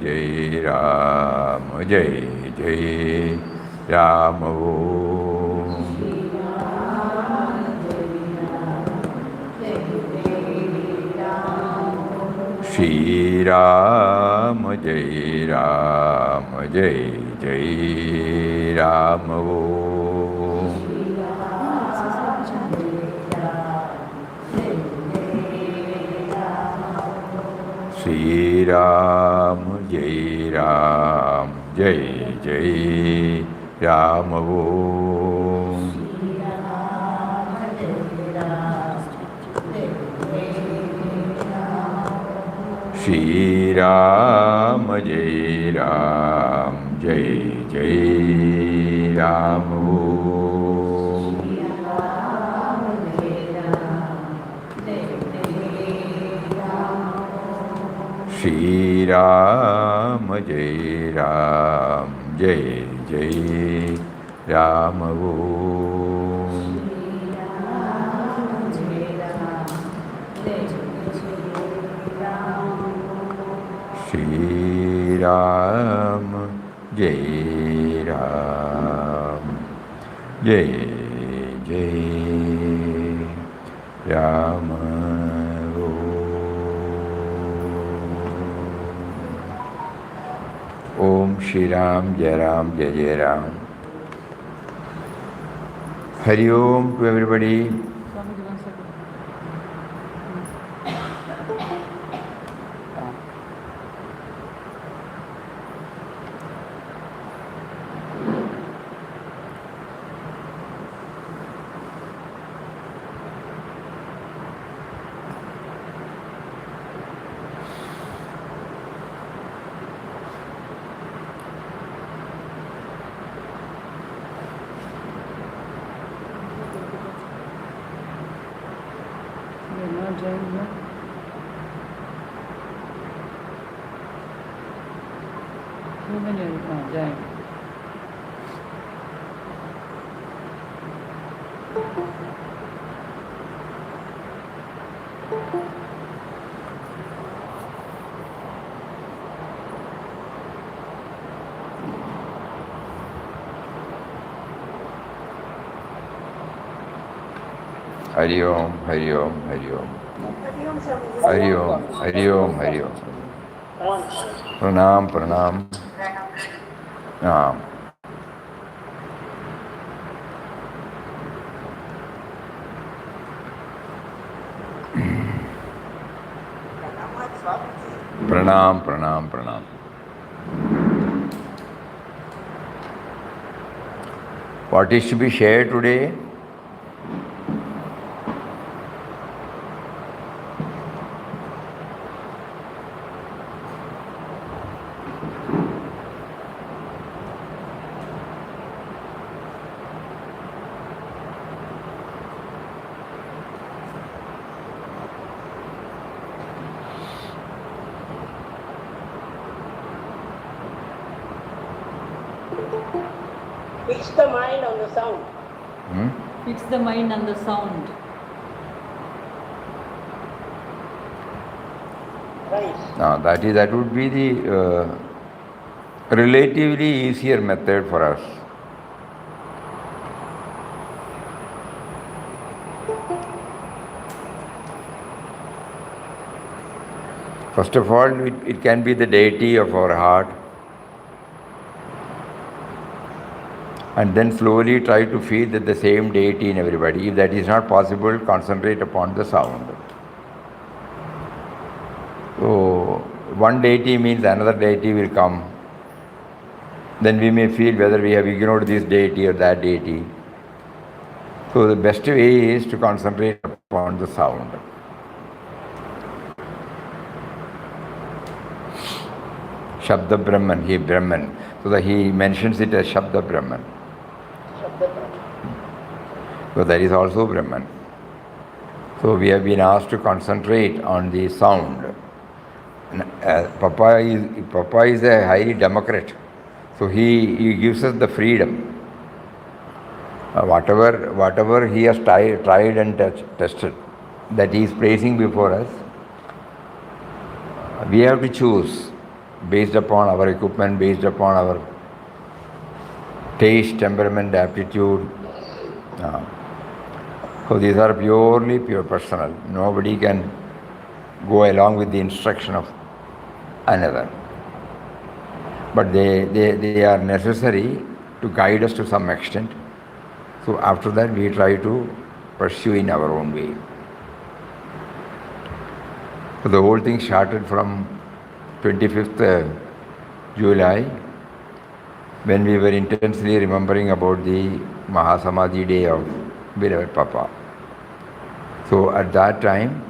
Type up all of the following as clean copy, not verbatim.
Jai Ram, Jai Jai Ram Om. Shri Ram, Jai Ram, Jai Jai Ram Om. Shri Ram, Jai Ram, Jai Jai Ram Om. Shri Ram, Jai Ram, Jai Jai Ram Om. Shri Ram, Jai Ram, Jai Jai Ram Om. Shri Ram, Jai Ram, Jai Jai Ram Om. Shri Ram, Jai Ram, Jai Jai Ram. Hari Om to everybody. Hari Om, Hari Om, Hari Om. Hari Om, Hari Om, Hari Om. Pranam, Pranam. Pranam. Pranam, Pranam, Pranam. What is to be shared today? Fix the mind on the sound. Fix the mind on the sound. Right. Now that would be the relatively easier method for us. First of all, it can be the deity of our heart. And then slowly try to feel that the same deity in everybody. If that is not possible, concentrate upon the sound. So, one deity means another deity will come. Then we may feel whether we have ignored this deity or that deity. So, the best way is to concentrate upon the sound. Shabda Brahman, he Brahman. So that he mentions it as Shabda Brahman. So that is also Brahman. So we have been asked to concentrate on the sound. Papa is a highly democrat. So he gives us the freedom. Whatever he has tried and tested, that he is placing before us, we have to choose based upon our equipment, based upon our taste, temperament, aptitude. So these are pure personal. Nobody can go along with the instruction of another. But they are necessary to guide us to some extent. So after that we try to pursue in our own way. So the whole thing started from 25th July, when we were intensely remembering about the Mahasamadhi day of beloved Papa. So at that time,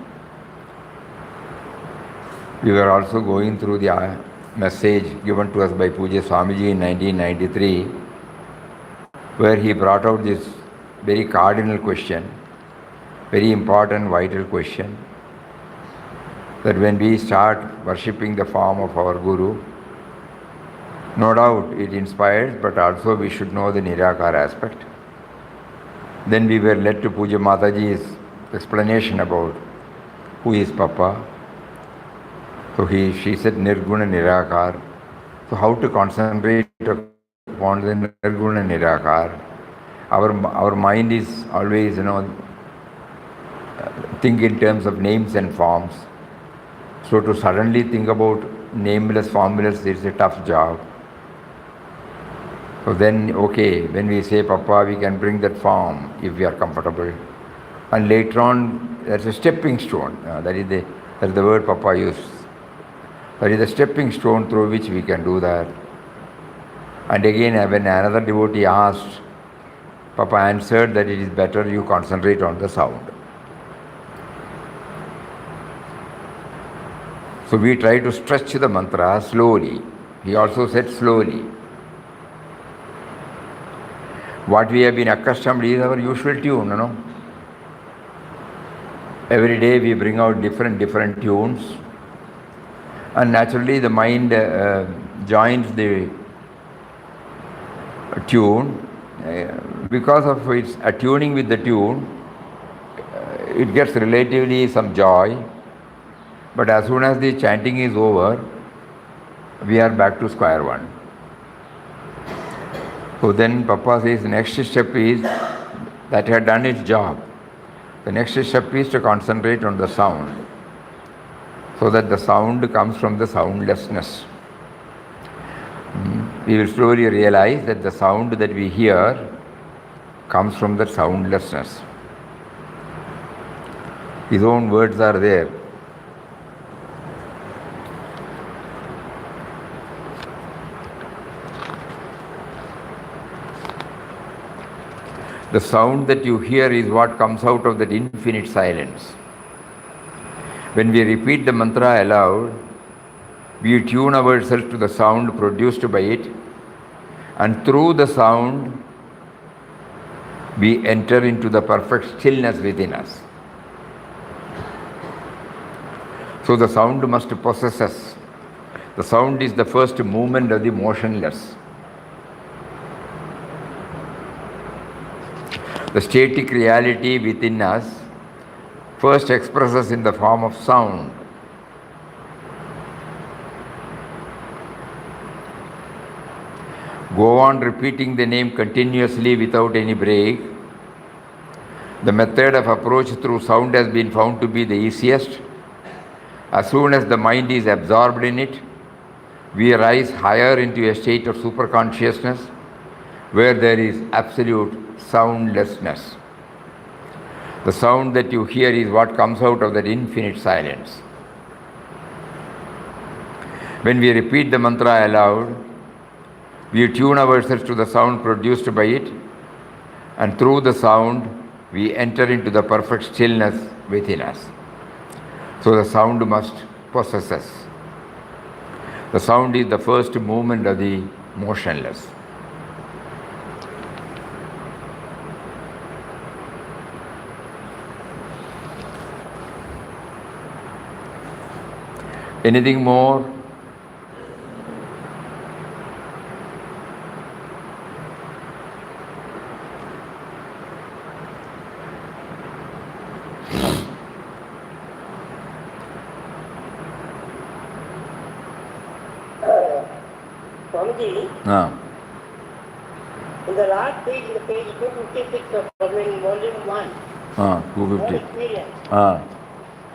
we were also going through the message given to us by Puja Swamiji in 1993, where he brought out this very cardinal question, very important, vital question, that when we start worshipping the form of our Guru, no doubt it inspires, but also we should know the Nirakara aspect. Then we were led to Puja Mataji's explanation about who is Papa. So she said Nirguna Nirakar. So how to concentrate upon the Nirguna Nirakar? Our mind is always, think in terms of names and forms. So to suddenly think about nameless, formless, it's a tough job. So then, okay, when we say Papa, we can bring that form if we are comfortable. And later on, there's a stepping stone. That's the word Papa used. That is the stepping stone through which we can do that. And again, when another devotee asked, Papa answered that it is better you concentrate on the sound. So we try to stretch the mantra slowly. He also said slowly. What we have been accustomed is our usual tune, Every day we bring out different tunes, and naturally the mind joins the tune. Because of its attuning with the tune, it gets relatively some joy, but as soon as the chanting is over, we are back to square one. So then Papa says the next step is that had done its job. The next step is to concentrate on the sound, so that the sound comes from the soundlessness. We will slowly realize that the sound that we hear comes from the soundlessness. His own words are there. The sound that you hear is what comes out of that infinite silence. When we repeat the mantra aloud, we tune ourselves to the sound produced by it, and through the sound, we enter into the perfect stillness within us. So the sound must possess us. The sound is the first movement of the motionless. The static reality within us first expresses in the form of sound. Go on repeating the name continuously without any break. The method of approach through sound has been found to be the easiest. As soon as the mind is absorbed in it, we rise higher into a state of superconsciousness where there is absolute soundlessness. The sound that you hear is what comes out of that infinite silence. When we repeat the mantra aloud, we tune ourselves to the sound produced by it, and through the sound, we enter into the perfect stillness within us. So the sound must possess us. The sound is the first movement of the motionless. Anything more? Swamiji, Ah, in the last page, the page 256 of volume 1, what 250. experience? Ah,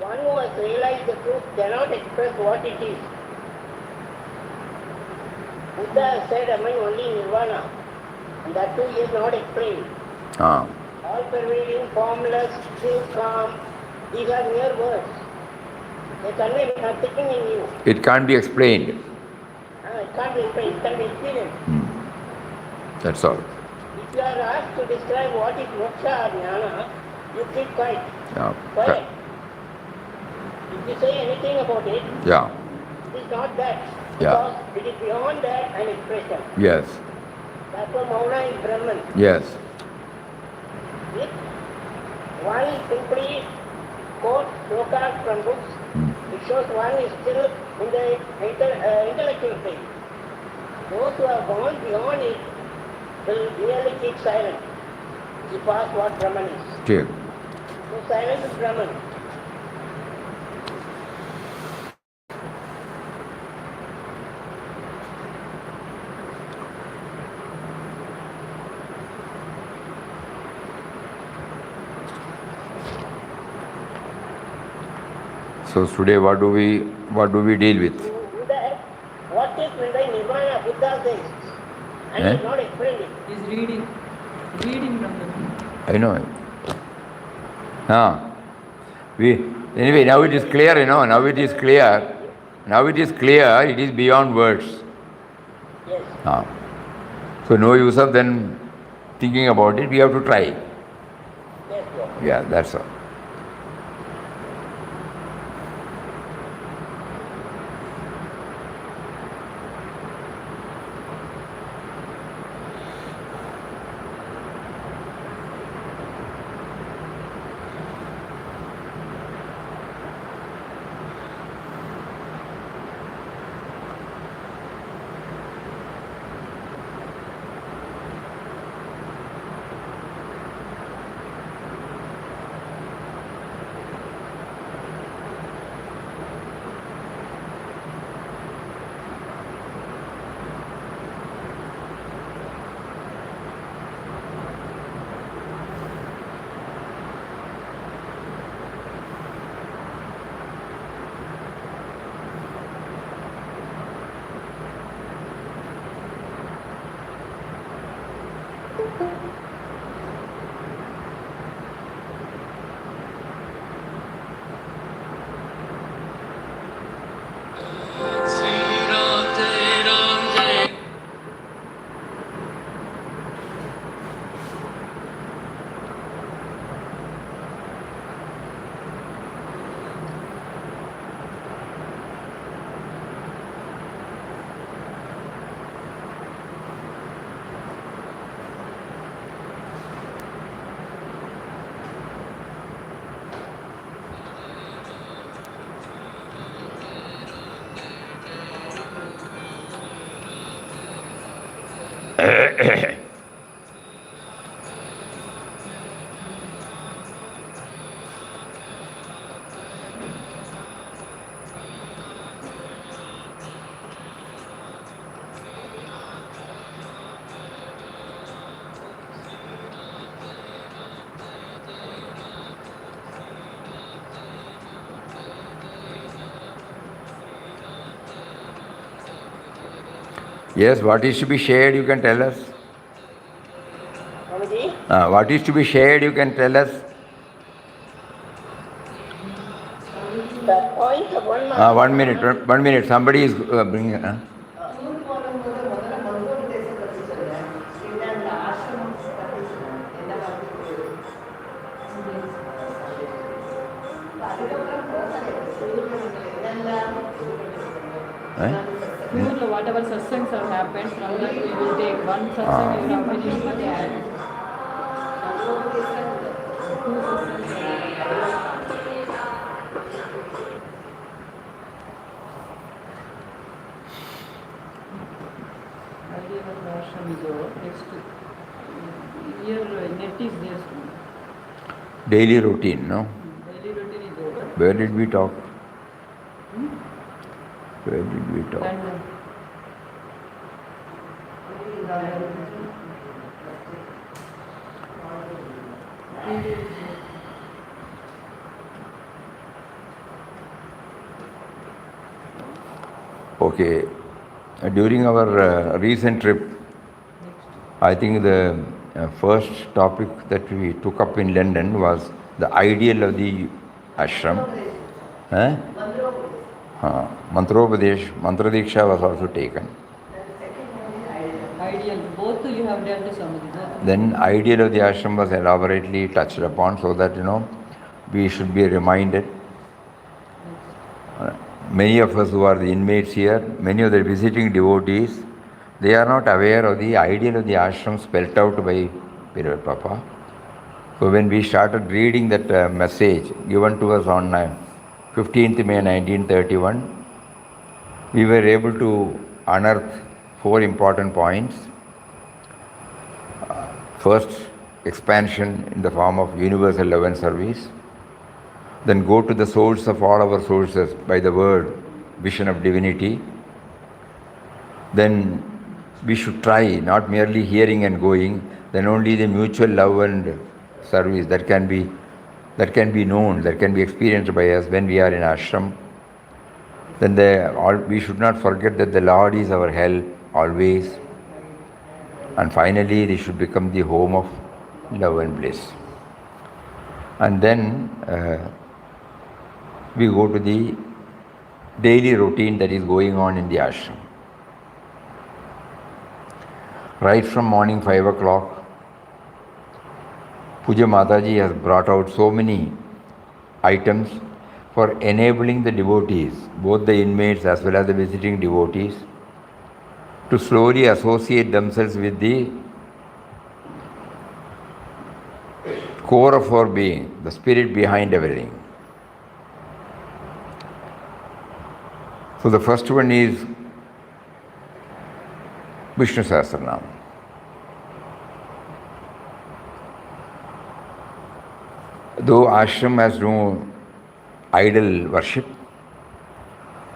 One who has realized the truth cannot express what it is. Buddha has said, am I only nirvana? And that too he has not explained. ah. All-pervading, formless, still calm, these are mere words. They convey nothing in you. It can't be explained. It can't be explained, it can be experienced. That's all. If you are asked to describe what is moksha or jnana, you keep quiet. Yeah. Quiet. If you say anything about it, Yeah. it is not that. Yeah. Because it is beyond that an expression. Yes. That's why Mauna is Brahman. Yes. If one simply quotes slokas from books, it shows one is still in the intellectual stage. Those who have gone beyond it will really keep silent. If asked what Brahman is. Okay. So silence is Brahman. So today what do we deal with? That, what is Nirvana? Buddha says. And he is not explained it. He's reading from the book. I know. Anyway, now it is clear, now it is clear. Now it is clear, it is beyond words. Yes. So no use of then thinking about it, we have to try. Yes, Lord. Yeah, that's all. Yes, what is to be shared, you can tell us. Swamiji? What is to be shared, you can tell us. The point of one mark. 1 minute, 1 minute. Somebody is bringing. Whatever satsangs have happened, from that we will take one satsang you have finished with and two satsangs. Anandashram is over. Next year net is there soon. Daily routine, no? Daily routine is over. Where did we talk? Where did we talk? London. Okay. During our recent trip, I think the first topic that we took up in London was the ideal of the ashram. Huh? Mantropadesh, Mantra Diksha was also taken. Ideal. Both you have done to somebody. Then ideal of the ashram was elaborately touched upon so that, we should be reminded. Many of us who are the inmates here, many of the visiting devotees, they are not aware of the ideal of the ashram spelled out by Pirvat Papa. So when we started reading that message given to us on 15th May 1931, we were able to unearth 4 important points. First, expansion in the form of universal love and service. Then go to the source of all our sources by the word, vision of divinity. Then we should try, not merely hearing and going, then only the mutual love and service that can be known, that can be experienced by us when we are in ashram. Then we should not forget that the Lord is our help always. And finally, this should become the home of love and bliss. And then we go to the daily routine that is going on in the ashram. Right from morning 5 o'clock, Puja Mataji has brought out so many items for enabling the devotees, both the inmates as well as the visiting devotees, to slowly associate themselves with the core of our being, the spirit behind everything. So the first one is Vishnu Sahasranam. Though ashram has no idol worship,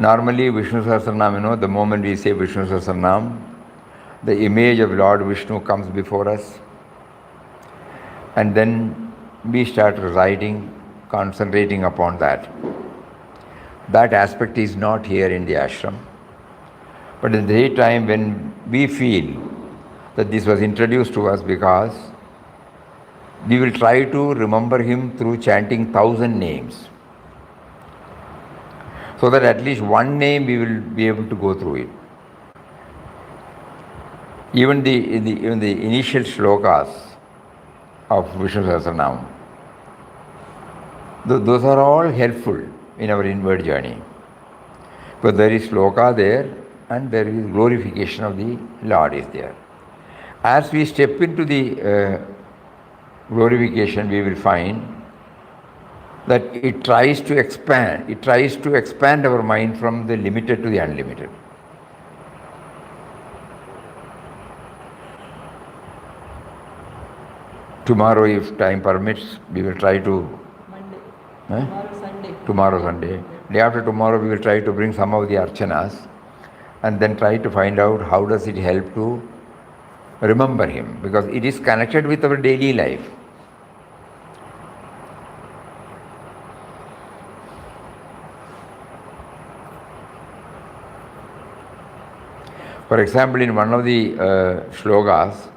normally Vishnu Sahasranam, the moment we say Vishnu Sahasranam, the image of Lord Vishnu comes before us, and then we start reciting, concentrating upon that. That aspect is not here in the ashram. But at the same time, when we feel that this was introduced to us, because we will try to remember him through chanting 1,000 names, so that at least one name we will be able to go through it. Even in the initial shlokas of Vishnu Sahasranam, those are all helpful in our inward journey. But there is shloka there, and there is glorification of the Lord is there. As we step into the glorification, we will find that it tries to expand our mind from the limited to the unlimited. Tomorrow, if time permits, we will try to Monday. Tomorrow Sunday. Day after tomorrow, we will try to bring some of the archanas and then try to find out how does it help to remember him, because it is connected with our daily life. For example, in one of the shlokas,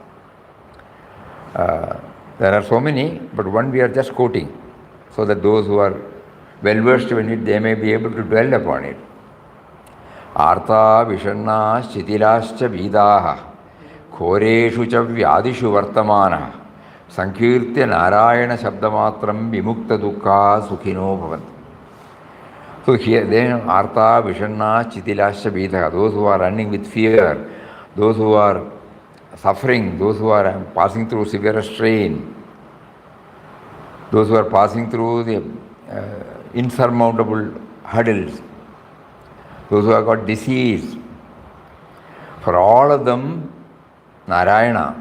there are so many, but one we are just quoting, so that those who are well versed in it, they may be able to dwell upon it. Artha vishanna shitilascha vidaha khoreshu cha vyadishu vartamana sankirtya narayana shabdamatram vimukta dukkha sukhino bhavantu. So here then Artha vishanna shitilascha vidaha, those who are running with fear, those who are suffering, those who are passing through severe strain, those who are passing through the insurmountable hurdles, those who have got disease, for all of them, Narayana,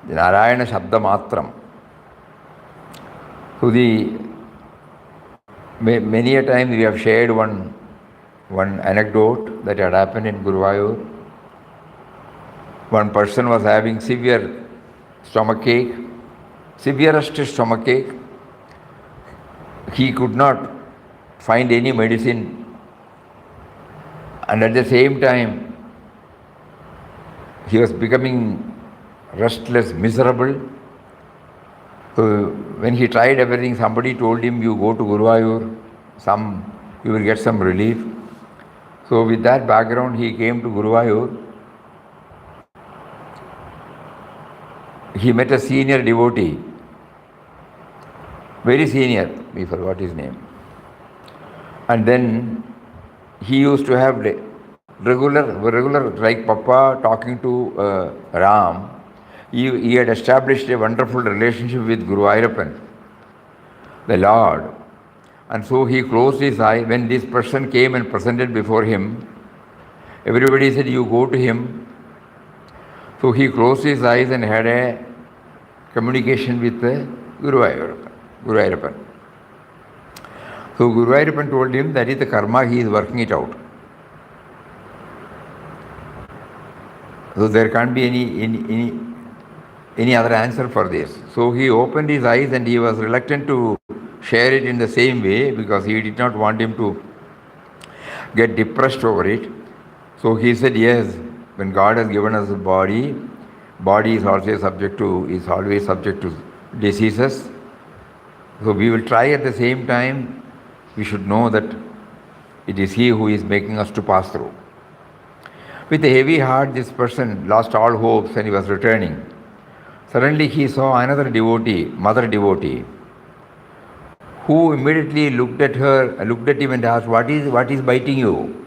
the Narayana Shabda Matram. So many a time we have shared one anecdote that had happened in Guruvayur. One person was having severe stomachache, severest stomachache. He could not find any medicine, and at the same time he was becoming restless, miserable. So when he tried everything, somebody told him, you go to Guruvayur, you will get some relief. So with that background, he came to Guruvayur. He met a senior devotee, very senior, we forgot his name. And then he used to have regular, like Papa talking to Ram. He had established a wonderful relationship with Guru Ayyappan, the Lord. And so he closed his eye. When this person came and presented before him, everybody said, you go to him. So he closed his eyes and had a communication with Guru Ayyappan. So Guru Ayyappan told him that is the karma, he is working it out. So there can't be any other answer for this. So he opened his eyes and he was reluctant to share it in the same way because he did not want him to get depressed over it. So he said, yes, when God has given us a body is always subject to diseases. So we will try at the same time, we should know that it is He who is making us to pass through. With a heavy heart, this person lost all hopes and he was returning. Suddenly he saw another devotee, mother devotee, who immediately looked at him and asked, what is biting you?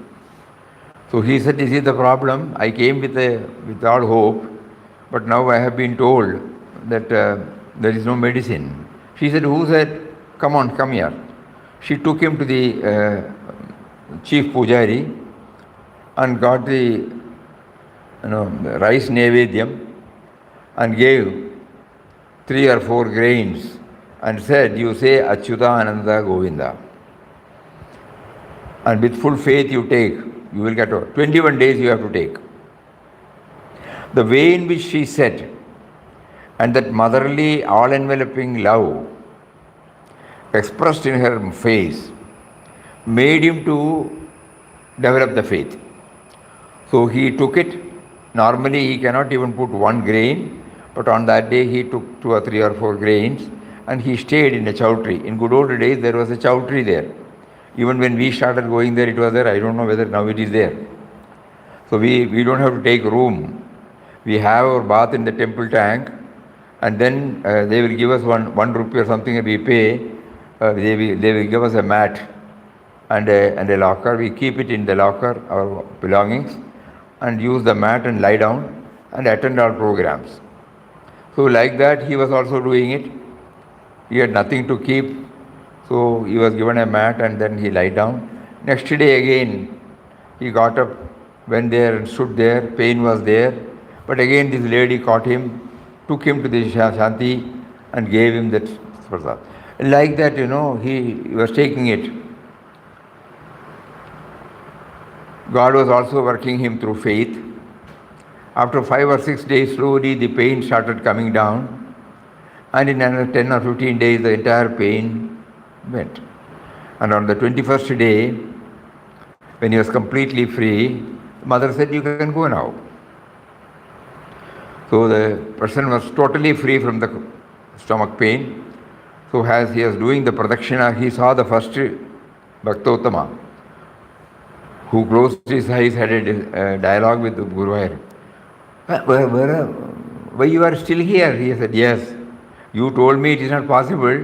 So he said, this is the problem. I came with all hope, but now I have been told that there is no medicine. She said, who said, come here. She took him to the chief pujari and got the rice nevedyam and gave 3 or 4 grains and said, you say Achyuta Ananda Govinda. And with full faith you take, you will get over. 21 days you have to take. The way in which she said, and that motherly, all-enveloping love expressed in her face, made him to develop the faith. So he took it. Normally he cannot even put 1 grain, but on that day he took 2 or 3 or 4 grains and he stayed in a chowtry. In good old days there was a chowtry there. Even when we started going there, it was there. I don't know whether now it is there. So we don't have to take room. We have our bath in the temple tank, and then they will give us one rupee or something and we pay. They will give us a mat and a locker. We keep it in the locker, our belongings, and use the mat and lie down and attend our programs. So like that he was also doing it. He had nothing to keep, so he was given a mat and then he lay down. Next day again he got up, went there and stood there. Pain was there, but again this lady caught him, took him to the Shanti and gave him that prasad. Like that, he was taking it. God was also working him through faith. After 5 or 6 days, slowly the pain started coming down, and in another 10 or 15 days the entire pain went. And on the 21st day, when he was completely free, the mother said, you can go now. So the person was totally free from the stomach pain. So as he was doing the pradakshina, he saw the first Bhaktottama, who closed his eyes, had a dialogue with the Guru. Why you are still here? He said, yes, you told me it is not possible,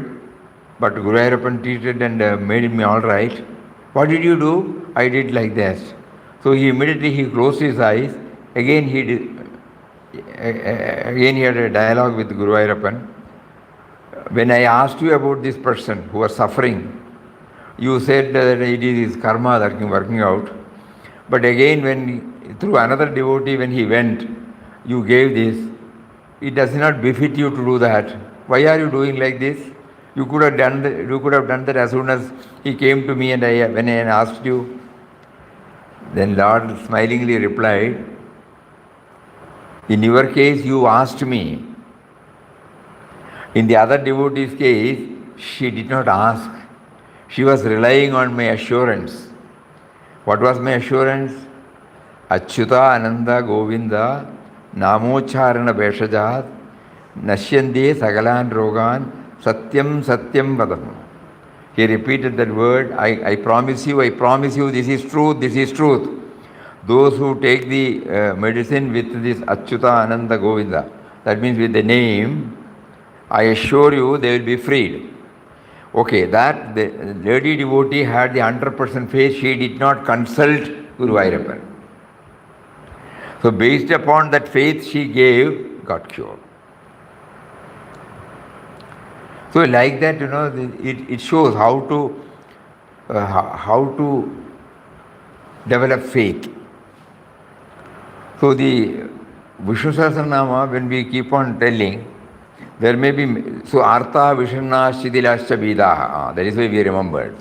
but Guru Ayyappan treated and made me all right. What did you do? I did like this. So he immediately closed his eyes. Again he had a dialogue with Guru Ayyappan. When I asked you about this person who was suffering, you said that it is his karma that is working out. But again, through another devotee, when he went, you gave this. It does not befit you to do that. Why are you doing like this? You could have done that as soon as he came to me and when I asked you. Then Lord smilingly replied, In your case, you asked me. In the other devotee's case, she did not ask. She was relying on my assurance. What was my assurance? Achyuta Ananda Govinda Namocharana Veshajat Nashyande Sagalan Rogan Satyam Satyam Vadam. He repeated that word, I promise you, this is truth, this is truth. Those who take the medicine with this Achyuta Ananda Govinda, that means with the name, I assure you they will be freed. Okay, that the lady devotee had the 100% faith, she did not consult Guru Vairappan. So based upon that faith she gave, got cured. So like that, it shows how to develop faith. So the Vishnu Sahasranama, when we keep on telling, there may be, so Artha Vishanna Shidilascha Vidaha, that is why we remembered.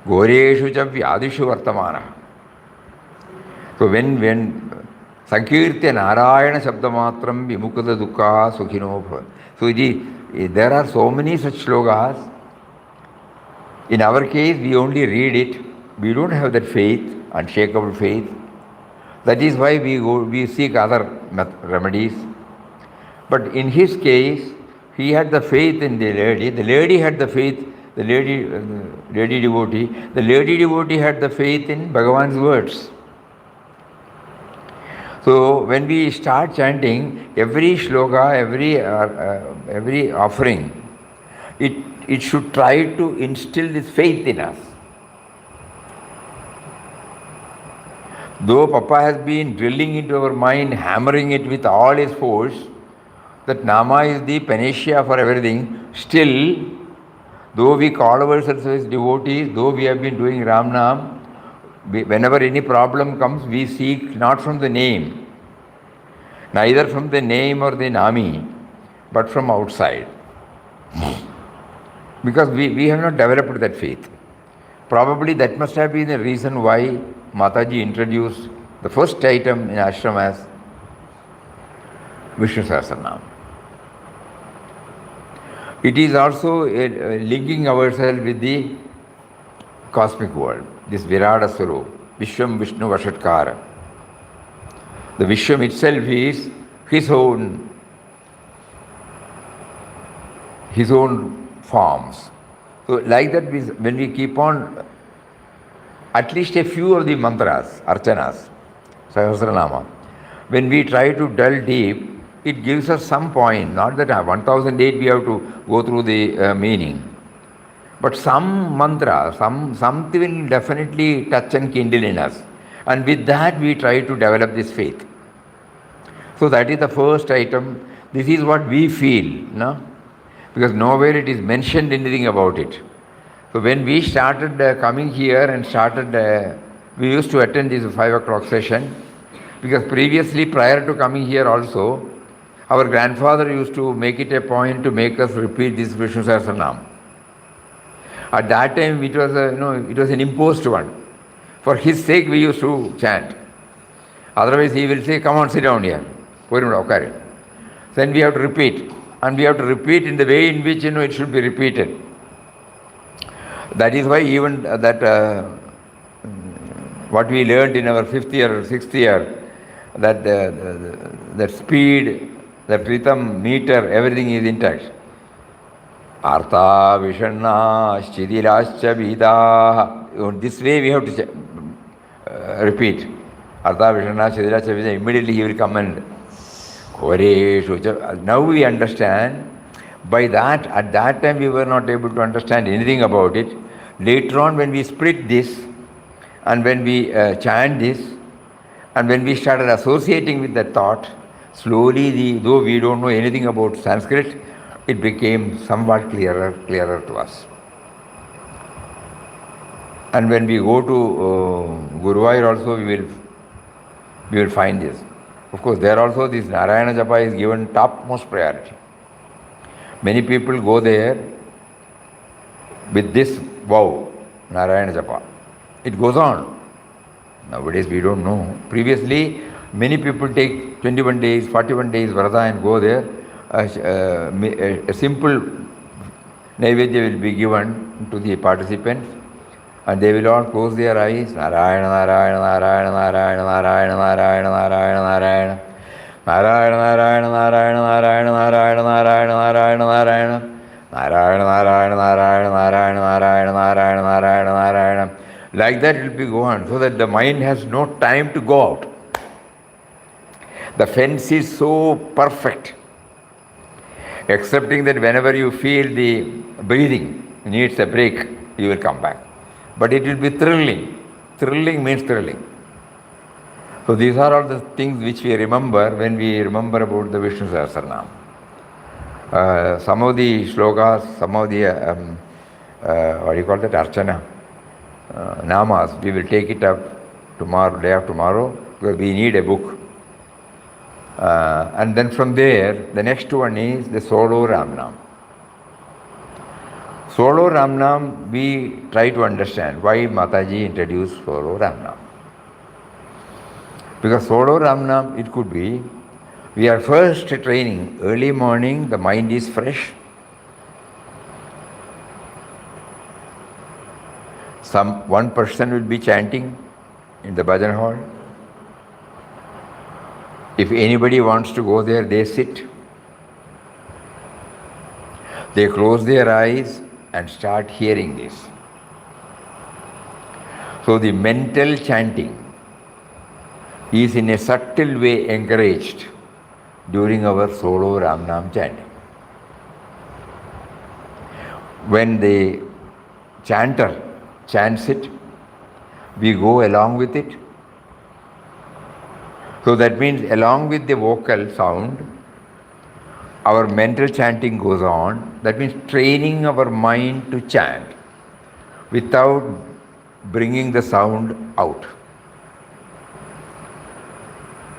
Goreshu cha Vyadishu Vartamana. So when Sankirtya Narayana Shabdamatram Vimukada Dukha Sukhino Bhavat. So there are so many such slogas. In our case, we only read it. We don't have that faith, unshakable faith. That is why we seek other remedies. But in his case, he had the faith in the lady had the faith, the lady devotee. The lady devotee had the faith in Bhagavan's words. So when we start chanting, every shloka, every offering, it should try to instill this faith in us. Though Papa has been drilling into our mind, hammering it with all his force, that Nama is the panacea for everything, still, though we call ourselves as devotees, though we have been doing Ram Nam, whenever any problem comes, we seek not from the name, neither from the name or the Nami, but from outside. Because we have not developed that faith. Probably that must have been the reason why Mataji introduced the first item in ashram as Vishnu Sahasranam. It is also linking ourselves with the cosmic world, this Virata Swarup, Vishwam Vishnu Vashatkara. The Vishwam itself is his own forms. So like that, when we keep on at least a few of the mantras, archanas, Sahasranama, when we try to delve deep, it gives us some point, not that 1008 we have to go through the meaning. But some mantra, something will definitely touch and kindle in us. And with that we try to develop this faith. So that is the first item. This is what we feel, no? Because nowhere it is mentioned anything about it. So when we started coming here and we used to attend this 5 o'clock session, because previously, prior to coming here also, our grandfather used to make it a point to make us repeat this Vishnu Sahasranam. At that time, it was it was an imposed one. For his sake, we used to chant. Otherwise, he will say, "Come on, sit down here." Then we have to repeat, and we have to repeat in the way in which it should be repeated. That is why even what we learned in our 5th year or 6th year, that speed, that rhythm, meter, everything is intact. Artha Vishanna Shidilascha Vida. This way we have to repeat. Artha Vishanna Shidilascha Vida. Immediately he will come and now we understand. By that, at that time we were not able to understand anything about it. Later on, when we split this and when we chant this and when we started associating with that thought, slowly, though we don't know anything about Sanskrit, it became somewhat clearer to us. And when we go to Guruvayur also, we will find this. Of course, there also this Narayana Japa is given topmost priority. Many people go there with this vow, Narayana Japa. It goes on. Nowadays we don't know. Previously, Many people take 21 days, 41 days Vrata and go there. A simple Naivedya will be given to the participants and they will all close their eyes. Narayana, Narayana, Narayana, Narayana, Narayana, Narayana, Narayana, Narayana. Narayana, Narayana, Narayana, Narayana, Narayana, Narayana, Narayana, Narayana. Narayana, Narayana, Narayana, Narayana, Narayana, Narayana, Narayana, Narayana. Like that it will be going so that the mind has no time to go out. The fence is so perfect, excepting that whenever you feel the breathing needs a break, you will come back. But it will be thrilling. Thrilling means thrilling. So these are all the things which we remember when we remember about the Vishnu Sahasranam. Some of the shlokas, some of the, what do you call that, Archana, Namas, we will take it up tomorrow, day after tomorrow, because we need a book. And then from there, the next one is the solo Ramnam. Solo Ramnam, we try to understand why Mataji introduced solo Ramnam. Because solo Ramnam, it could be, we are first training, early morning, the mind is fresh. One person will be chanting in the bhajan hall. If anybody wants to go there, they sit. They close their eyes and start hearing this. So the mental chanting is in a subtle way encouraged during our solo Ramnam chanting. When the chanter chants it, we go along with it. So that means along with the vocal sound, our mental chanting goes on. That means training our mind to chant without bringing the sound out.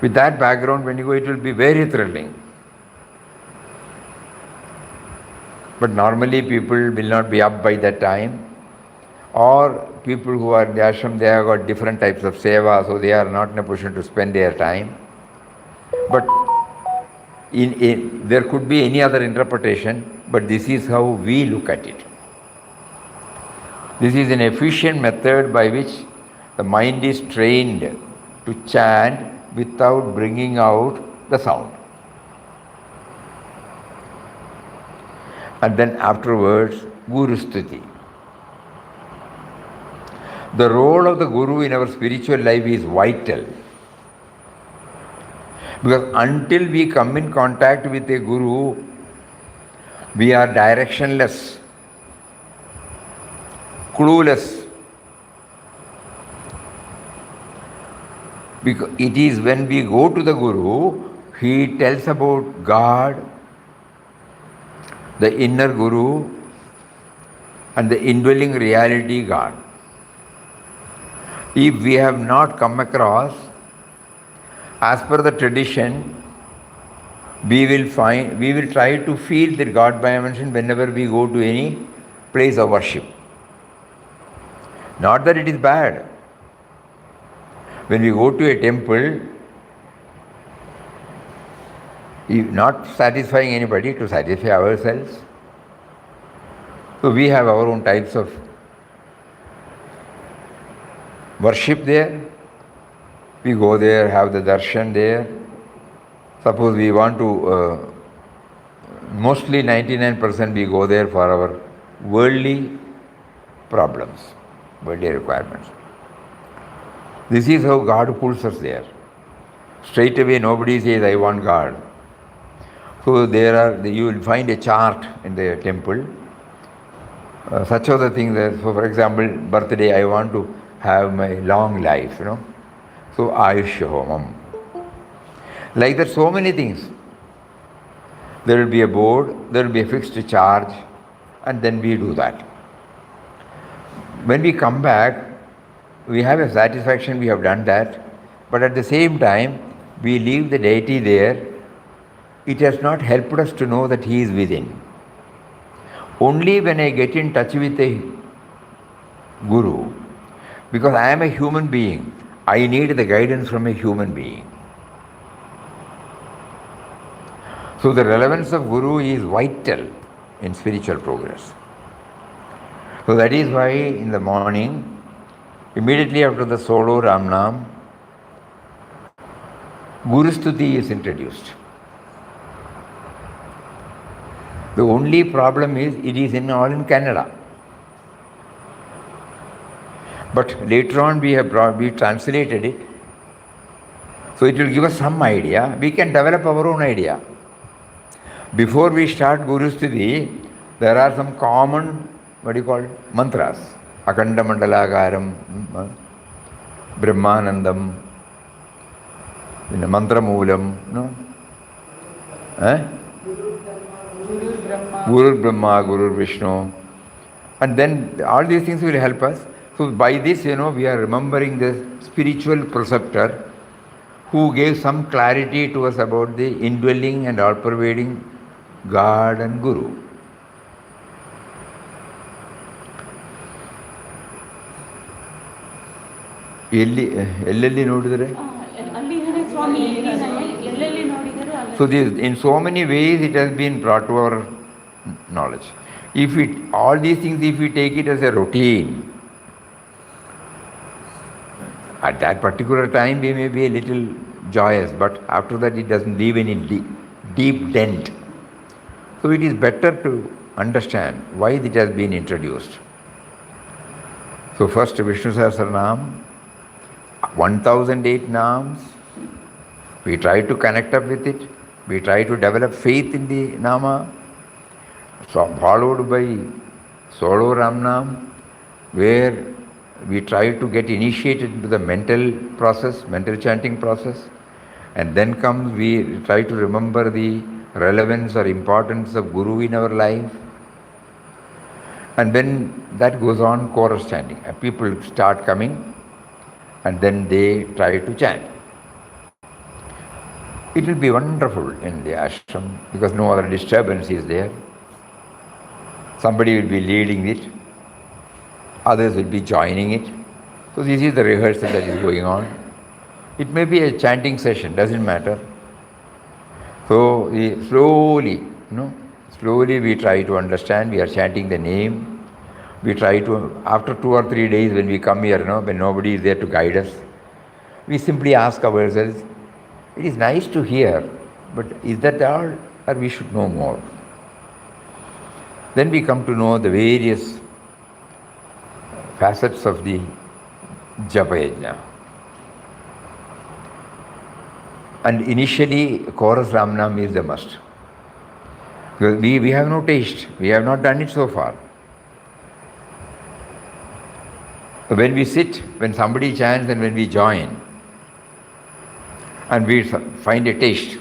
With that background, when you go, it will be very thrilling. But normally people will not be up by that time. Or people who are in the ashram, they have got different types of seva, so they are not in a position to spend their time. But there could be any other interpretation, but this is how we look at it. This is an efficient method by which the mind is trained to chant without bringing out the sound. And then afterwards, Guru Stuti. The role of the Guru in our spiritual life is vital. Because until we come in contact with a Guru, we are directionless, clueless. Because it is when we go to the Guru, he tells about God, the inner Guru, and the indwelling reality God. If we have not come across, as per the tradition, we will try to feel the God dimension whenever we go to any place of worship. Not that it is bad. When we go to a temple, not satisfying anybody, to satisfy ourselves. So we have our own types of worship there. We go there, have the darshan there. Suppose we want to, mostly 99% we go there for our worldly problems, worldly requirements. This is how God pulls us there. Straight away nobody says, I want God. So you will find a chart in the temple. Such other things. So for example, birthday, I want to have my long life, So Ayushya Homam. Like that, so many things. There will be a board, there will be a fixed charge, and then we do that. When we come back, we have a satisfaction, we have done that, but at the same time, we leave the deity there. It has not helped us to know that he is within. Only when I get in touch with a Guru, because I am a human being, I need the guidance from a human being. So the relevance of Guru is vital in spiritual progress. So that is why in the morning, immediately after the solo Ramnam, Guru Stuti is introduced. The only problem is it is all in Kannada. But later on we translated it. So it will give us some idea. We can develop our own idea. Before we start Guru Stuti, there are some common, mantras. Akanda Mandalagaram, Brahmanandam, Mantra Moolam, no? Guru Brahma, Guru Vishnu. And then all these things will help us. So by this, we are remembering the spiritual preceptor who gave some clarity to us about the indwelling and all-pervading God and Guru. So in so many ways it has been brought to our knowledge. All these things, if we take it as a routine, at that particular time we may be a little joyous, but after that it doesn't leave any deep dent. So it is better to understand why it has been introduced. So first Vishnu Sahasranam, 1008 names, we try to connect up with it, we try to develop faith in the Nama, so followed by solo Ramnam, where we try to get initiated into the mental chanting process, and then we try to remember the relevance or importance of Guru in our life, and then that goes on chorus chanting. People start coming and then they try to chant. It will be wonderful in the ashram because no other disturbance is there. Somebody will be leading it, others will be joining it. So this is the rehearsal that is going on. It may be a chanting session, doesn't matter. So slowly we try to understand, we are chanting the name. We try to, after 2 or 3 days when we come here, when nobody is there to guide us, we simply ask ourselves, it is nice to hear, but is that all, or we should know more? Then we come to know the various facets of the Japa Yajna. And initially, chorus Ramnam is the must. Because we have no taste, we have not done it so far. When we sit, when somebody chants and when we join, and we find a taste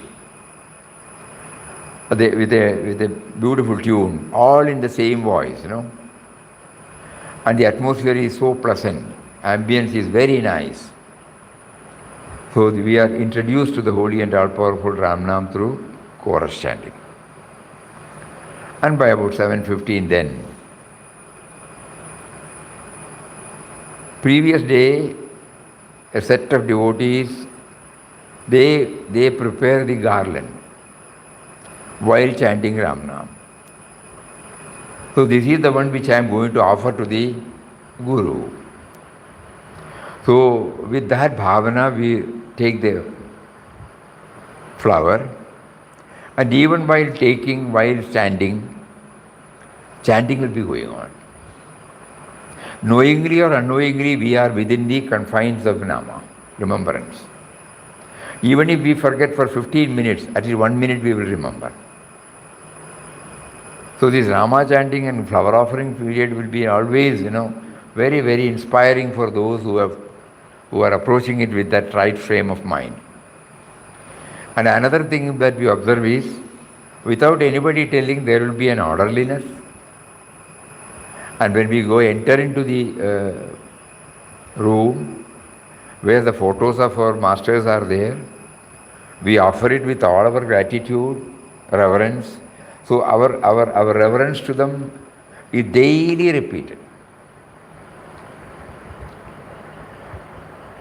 with a beautiful tune, all in the same voice, and the atmosphere is so pleasant, ambience is very nice. So we are introduced to the holy and all-powerful Ramnam through chorus chanting. And by about 7:15 then, previous day, a set of devotees, they prepare the garland while chanting Ramnam. So this is the one which I am going to offer to the Guru. So with that bhavana, we take the flower, and even while standing, chanting will be going on. Knowingly or unknowingly, we are within the confines of Nama, remembrance. Even if we forget for 15 minutes, at least 1 minute we will remember. So this Rama chanting and flower offering period will be always, very, very inspiring for those who are approaching it with that right frame of mind. And another thing that we observe is, without anybody telling, there will be an orderliness. And when we enter into the room where the photos of our masters are there, we offer it with all our gratitude, reverence. So our reverence to them is daily repeated.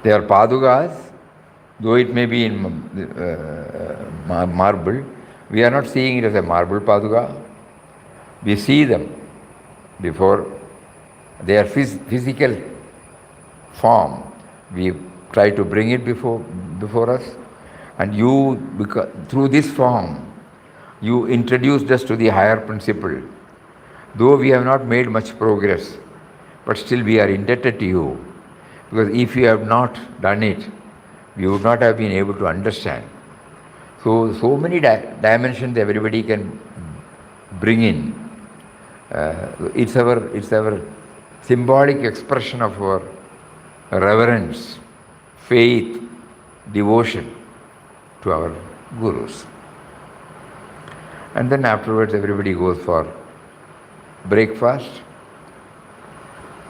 They are padukas, though it may be in marble. We are not seeing it as a marble paduka. We see them before their physical form. We try to bring it before us, and you, through this form, you introduced us to the higher principle. Though we have not made much progress, but still we are indebted to you, because if you have not done it, we would not have been able to understand. So many dimensions everybody can bring in. It's our symbolic expression of our reverence, faith, devotion to our gurus. And then afterwards everybody goes for breakfast.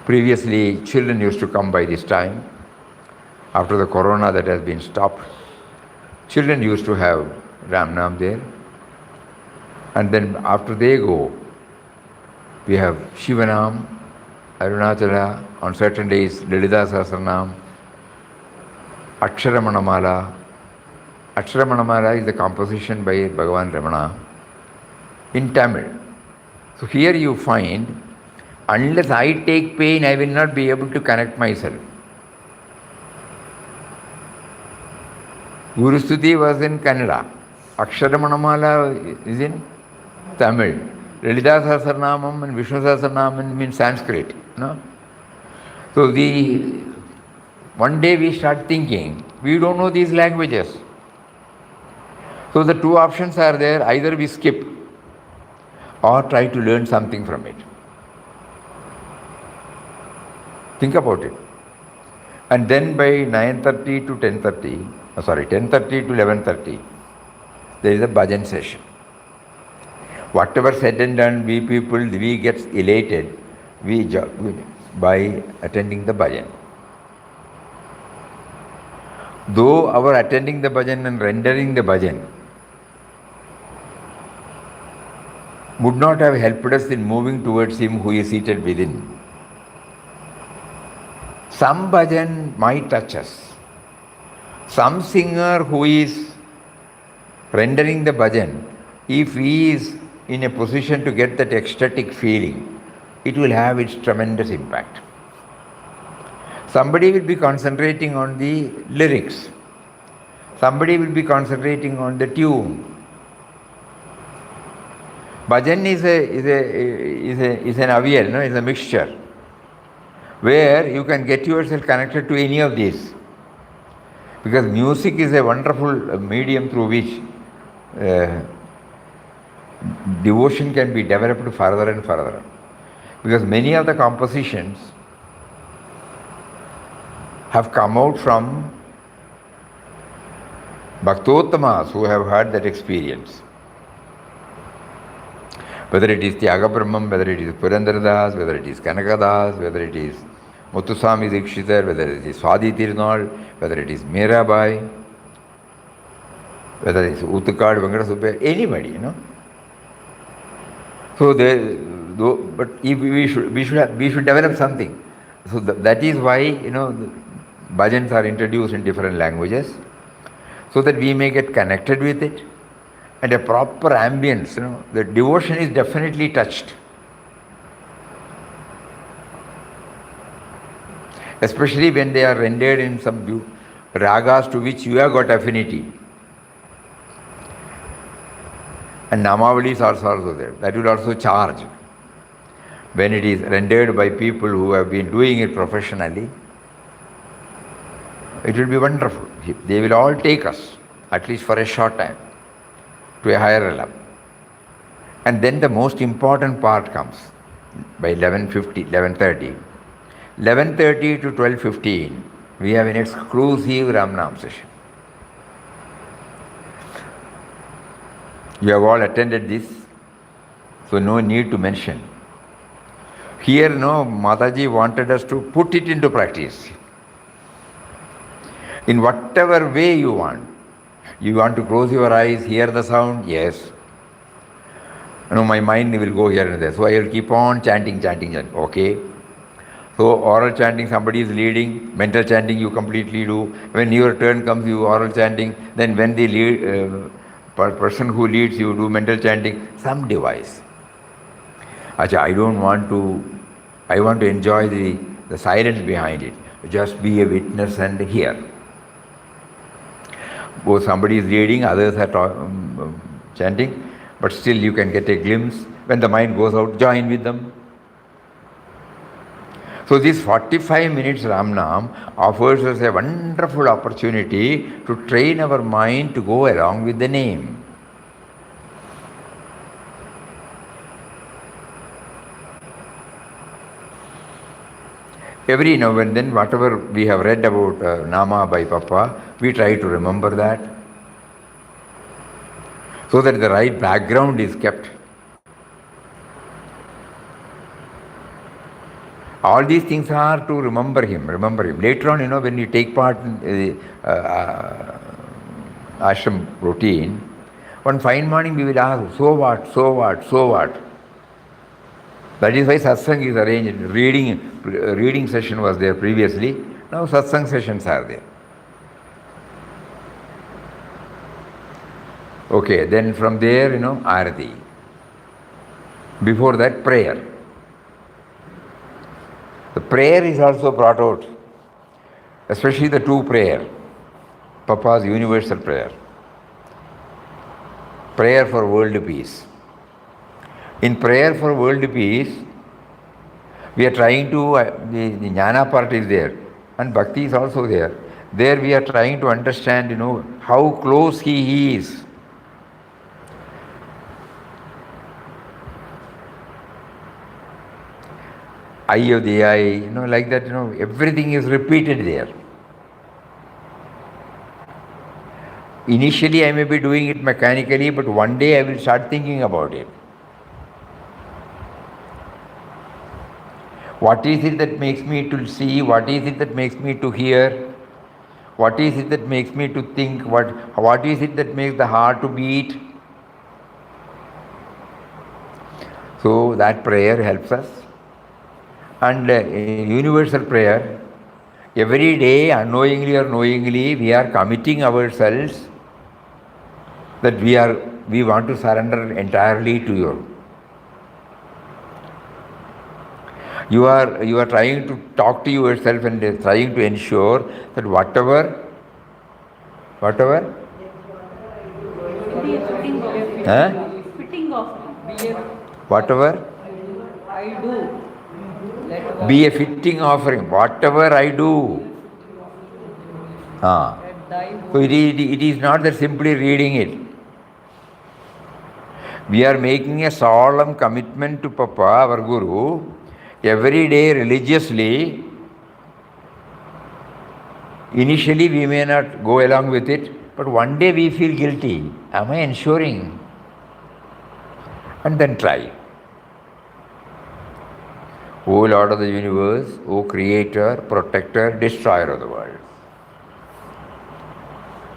Previously children used to come by this time. After the corona that has been stopped, children used to have Ramnam there. And then after they go, we have Shivanam, Arunachala, on certain days Lalita Sahasranam, Aksharamanamala. Aksharamanamala is the composition by Bhagavan Ramana in Tamil. So here you find, unless I take pain, I will not be able to connect myself. Guru Stuti was in Kannada. Aksharamanamala is in Tamil. Lalita Sahasranamam and Vishnu Sahasranamam means Sanskrit. No? So one day we start thinking, we don't know these languages. So the two options are there, either we skip or try to learn something from it. Think about it. And then by 9:30 to 10:30, 10:30 to 11:30, there is a bhajan session. Whatever said and done, we get elated by attending the bhajan. Though our attending the bhajan and rendering the bhajan would not have helped us in moving towards him who is seated within. Some bhajan might touch us. Some singer who is rendering the bhajan, if he is in a position to get that ecstatic feeling, it will have its tremendous impact. Somebody will be concentrating on the lyrics. Somebody will be concentrating on the tune. Bhajan is an avial, no? Is a mixture where you can get yourself connected to any of these. Because music is a wonderful medium through which devotion can be developed further and further. Because many of the compositions have come out from Bhaktottamas who have had that experience. Whether it is Tyaga Brahmam, whether it is Purandradas, whether it is Kanakadas, whether it is Muthuswami Dikshitar, whether it is Swadi Tirunal, whether it is Mirabai, whether it is Uttukad, Venkata Subbaiah, anybody, you know. So but if we should develop something. So that is why, you know, bhajans are introduced in different languages, so that we may get connected with it, and a proper ambience, you know. The devotion is definitely touched. Especially when they are rendered in some ragas to which you have got affinity. And Namavalis are also there. That will also charge. When it is rendered by people who have been doing it professionally, it will be wonderful. They will all take us, at least for a short time, to a higher realm. And then the most important part comes by 11:30. 11:30 to 12:15, we have an exclusive Ramnam session. You have all attended this, so no need to mention. Here, no, Mataji wanted us to put it into practice. In whatever way you want. You want to close your eyes, hear the sound? Yes. No, my mind will go here and there. So I will keep on chanting. Okay. So oral chanting, somebody is leading. Mental chanting you completely do. When your turn comes, you oral chanting. Then when the person who leads you do mental chanting, some device. Acha, I want to enjoy the silence behind it. Just be a witness and hear. Both somebody is reading, others are chanting, but still you can get a glimpse. When the mind goes out, join with them. So this 45 minutes Ramnam offers us a wonderful opportunity to train our mind to go along with the name. Every now and then, whatever we have read about Nama by Papa, we try to remember that, so that the right background is kept. All these things are to remember him. Later on, when you take part in the ashram routine, one fine morning we will ask, so what? That is why satsang is arranged. Reading session was there previously. Now satsang sessions are there. Okay, then from there, Arati. Before that, prayer. The prayer is also brought out, especially the two prayer, Papa's universal prayer. Prayer for world peace. In prayer for world peace, we are trying to, the jnana part is there, and bhakti is also there. There we are trying to understand, how close he is. Eye of the eye, like that, everything is repeated there. Initially I may be doing it mechanically, but one day I will start thinking about it. What is it that makes me to see? What is it that makes me to hear? What is it that makes me to think? What is it that makes the heart to beat? So that prayer helps us. And universal prayer, every day, unknowingly or knowingly, we are committing ourselves that we want to surrender entirely to you. You are trying to talk to yourself and trying to ensure that whatever whatever I do. Be a fitting offering, whatever I do. So it is not that simply reading it. We are making a solemn commitment to Papa, our Guru, every day religiously. Initially we may not go along with it, but one day we feel guilty. Am I ensuring? And then try. O Lord of the universe, O Creator, Protector, Destroyer of the world.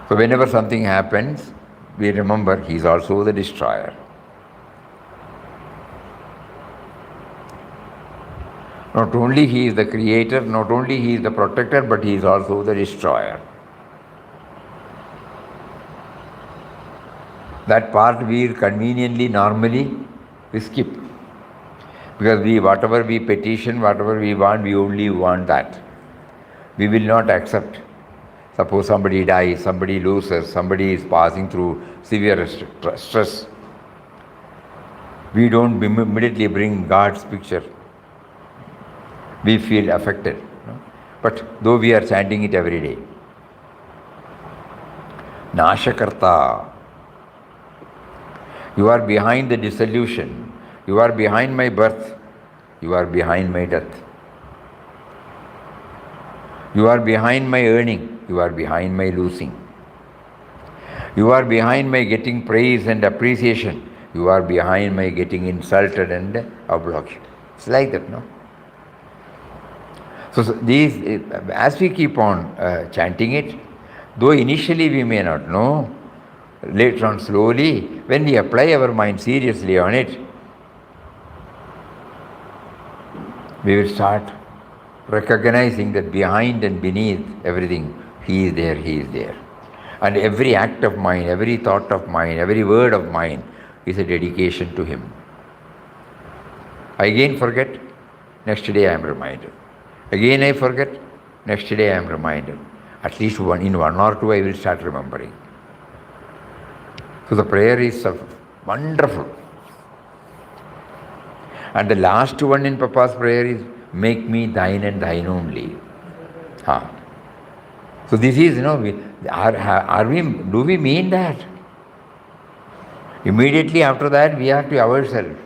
So whenever something happens, we remember He is also the Destroyer. Not only He is the Creator, not only He is the Protector, but He is also the Destroyer. That part we conveniently, normally, we skip. Because whatever we petition, whatever we want, we only want that. We will not accept. Suppose somebody dies, somebody loses, somebody is passing through severe stress. We don't immediately bring God's picture. We feel affected. But though we are chanting it every day. Nashakarta. You are behind the dissolution. You are behind my birth. You are behind my death. You are behind my earning. You are behind my losing. You are behind my getting praise and appreciation. You are behind my getting insulted and obliged. It's like that, no? So these, as we keep on chanting it, though initially we may not know, later on slowly, when we apply our mind seriously on it, we will start recognizing that behind and beneath everything, He is there, He is there. And every act of mine, every thought of mine, every word of mine is a dedication to him. I again forget, next day I am reminded. Again I forget, next day I am reminded. At least in one or two I will start remembering. So the prayer is wonderful. And the last one in Papa's prayer is, make me thine and thine only. So this is, do we mean that? Immediately after that we are to ourselves.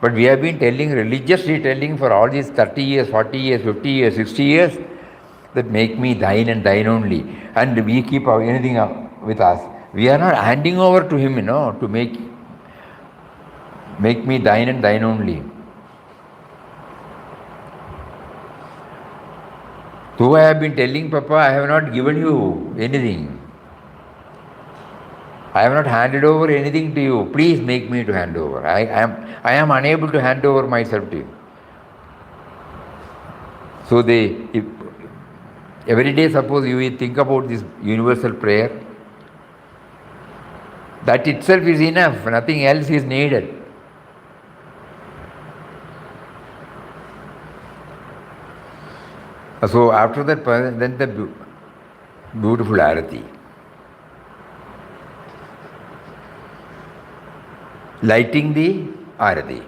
But we have been religiously telling for all these 30 years, 40 years, 50 years, 60 years, that make me thine and thine only. And we keep anything up with us. We are not handing over to him, to make me thine and thine only. Though I have been telling Papa, I have not given you anything. I have not handed over anything to you. Please make me to hand over. I am unable to hand over myself to you. So every day, suppose you will think about this universal prayer, that itself is enough. Nothing else is needed. So after that, then the beautiful arati. Lighting the arati.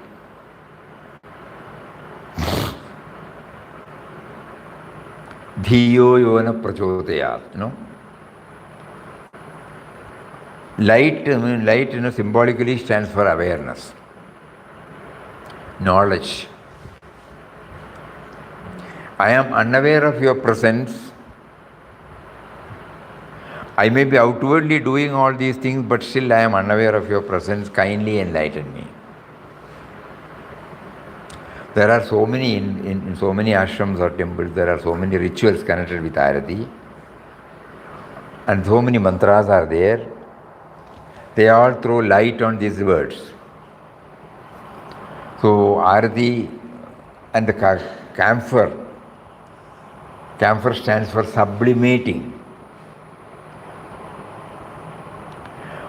Dhiyo yona prachodayat. Light, symbolically stands for awareness, knowledge. I am unaware of your presence. I may be outwardly doing all these things, but still I am unaware of your presence. Kindly enlighten me. There are so many, in so many ashrams or temples, there are so many rituals connected with Arati. And so many mantras are there. They all throw light on these words. So Arati and the camphor. Camphor stands for sublimating.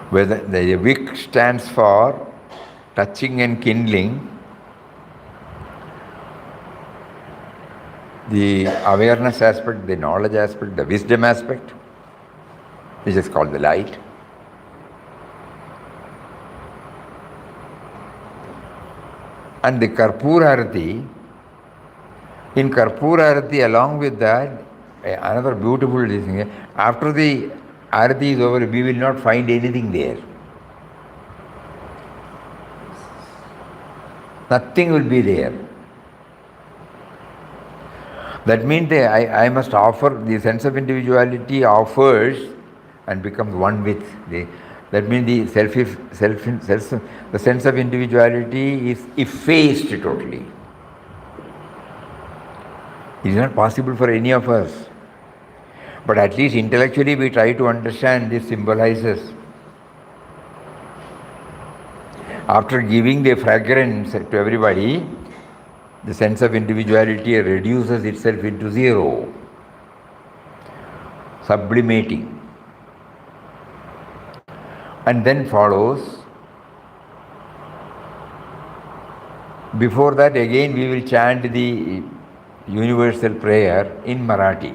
Whether the wick stands for touching and kindling, the awareness aspect, the knowledge aspect, the wisdom aspect, which is called the light. And the Karpur Arati, in Karpur Arati, along with that, another beautiful thing, after the Arati is over, we will not find anything there. Nothing will be there. That means I must offer, the sense of individuality offers and becomes one with the. That means the sense of individuality is effaced totally. It is not possible for any of us. But at least intellectually we try to understand this symbolizes. After giving the fragrance to everybody, the sense of individuality reduces itself into zero, sublimating. And then follows, before that again we will chant the universal prayer in Marathi.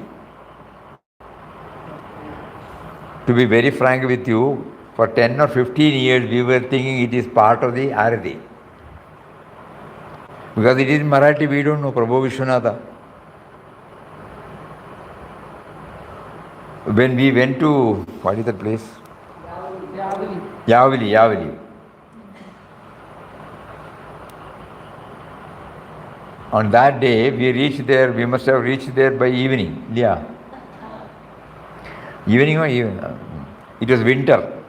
To be very frank with you, for 10 or 15 years we were thinking it is part of the Arati. Because it is in Marathi, we don't know Prabhu Vishwanatha. When we went to, what is that place? Yavali. On that day, we must have reached there by evening. Yeah. Evening or evening? It was winter.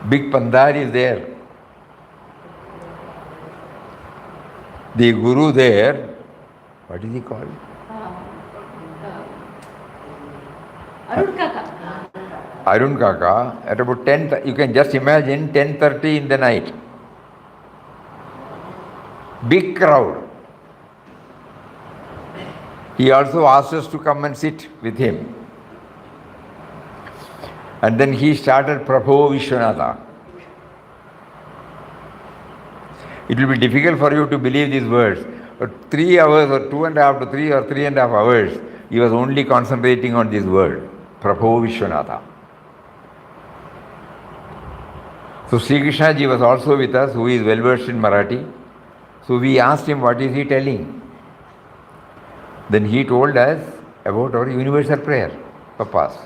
Big Pandar is there. The Guru there, what is he called? Arun Kaka, at about 10, you can just imagine 10:30 in the night. Big crowd. He also asked us to come and sit with him. And then he started Prabho Vishwanatha. It will be difficult for you to believe these words. But 3 hours or 2.5 to 3 or 3.5 hours, he was only concentrating on this word, Prabho Vishwanatha. So Sri Krishna ji was also with us, who is well versed in Marathi. So we asked him, what is he telling? Then he told us about our universal prayer, Papas.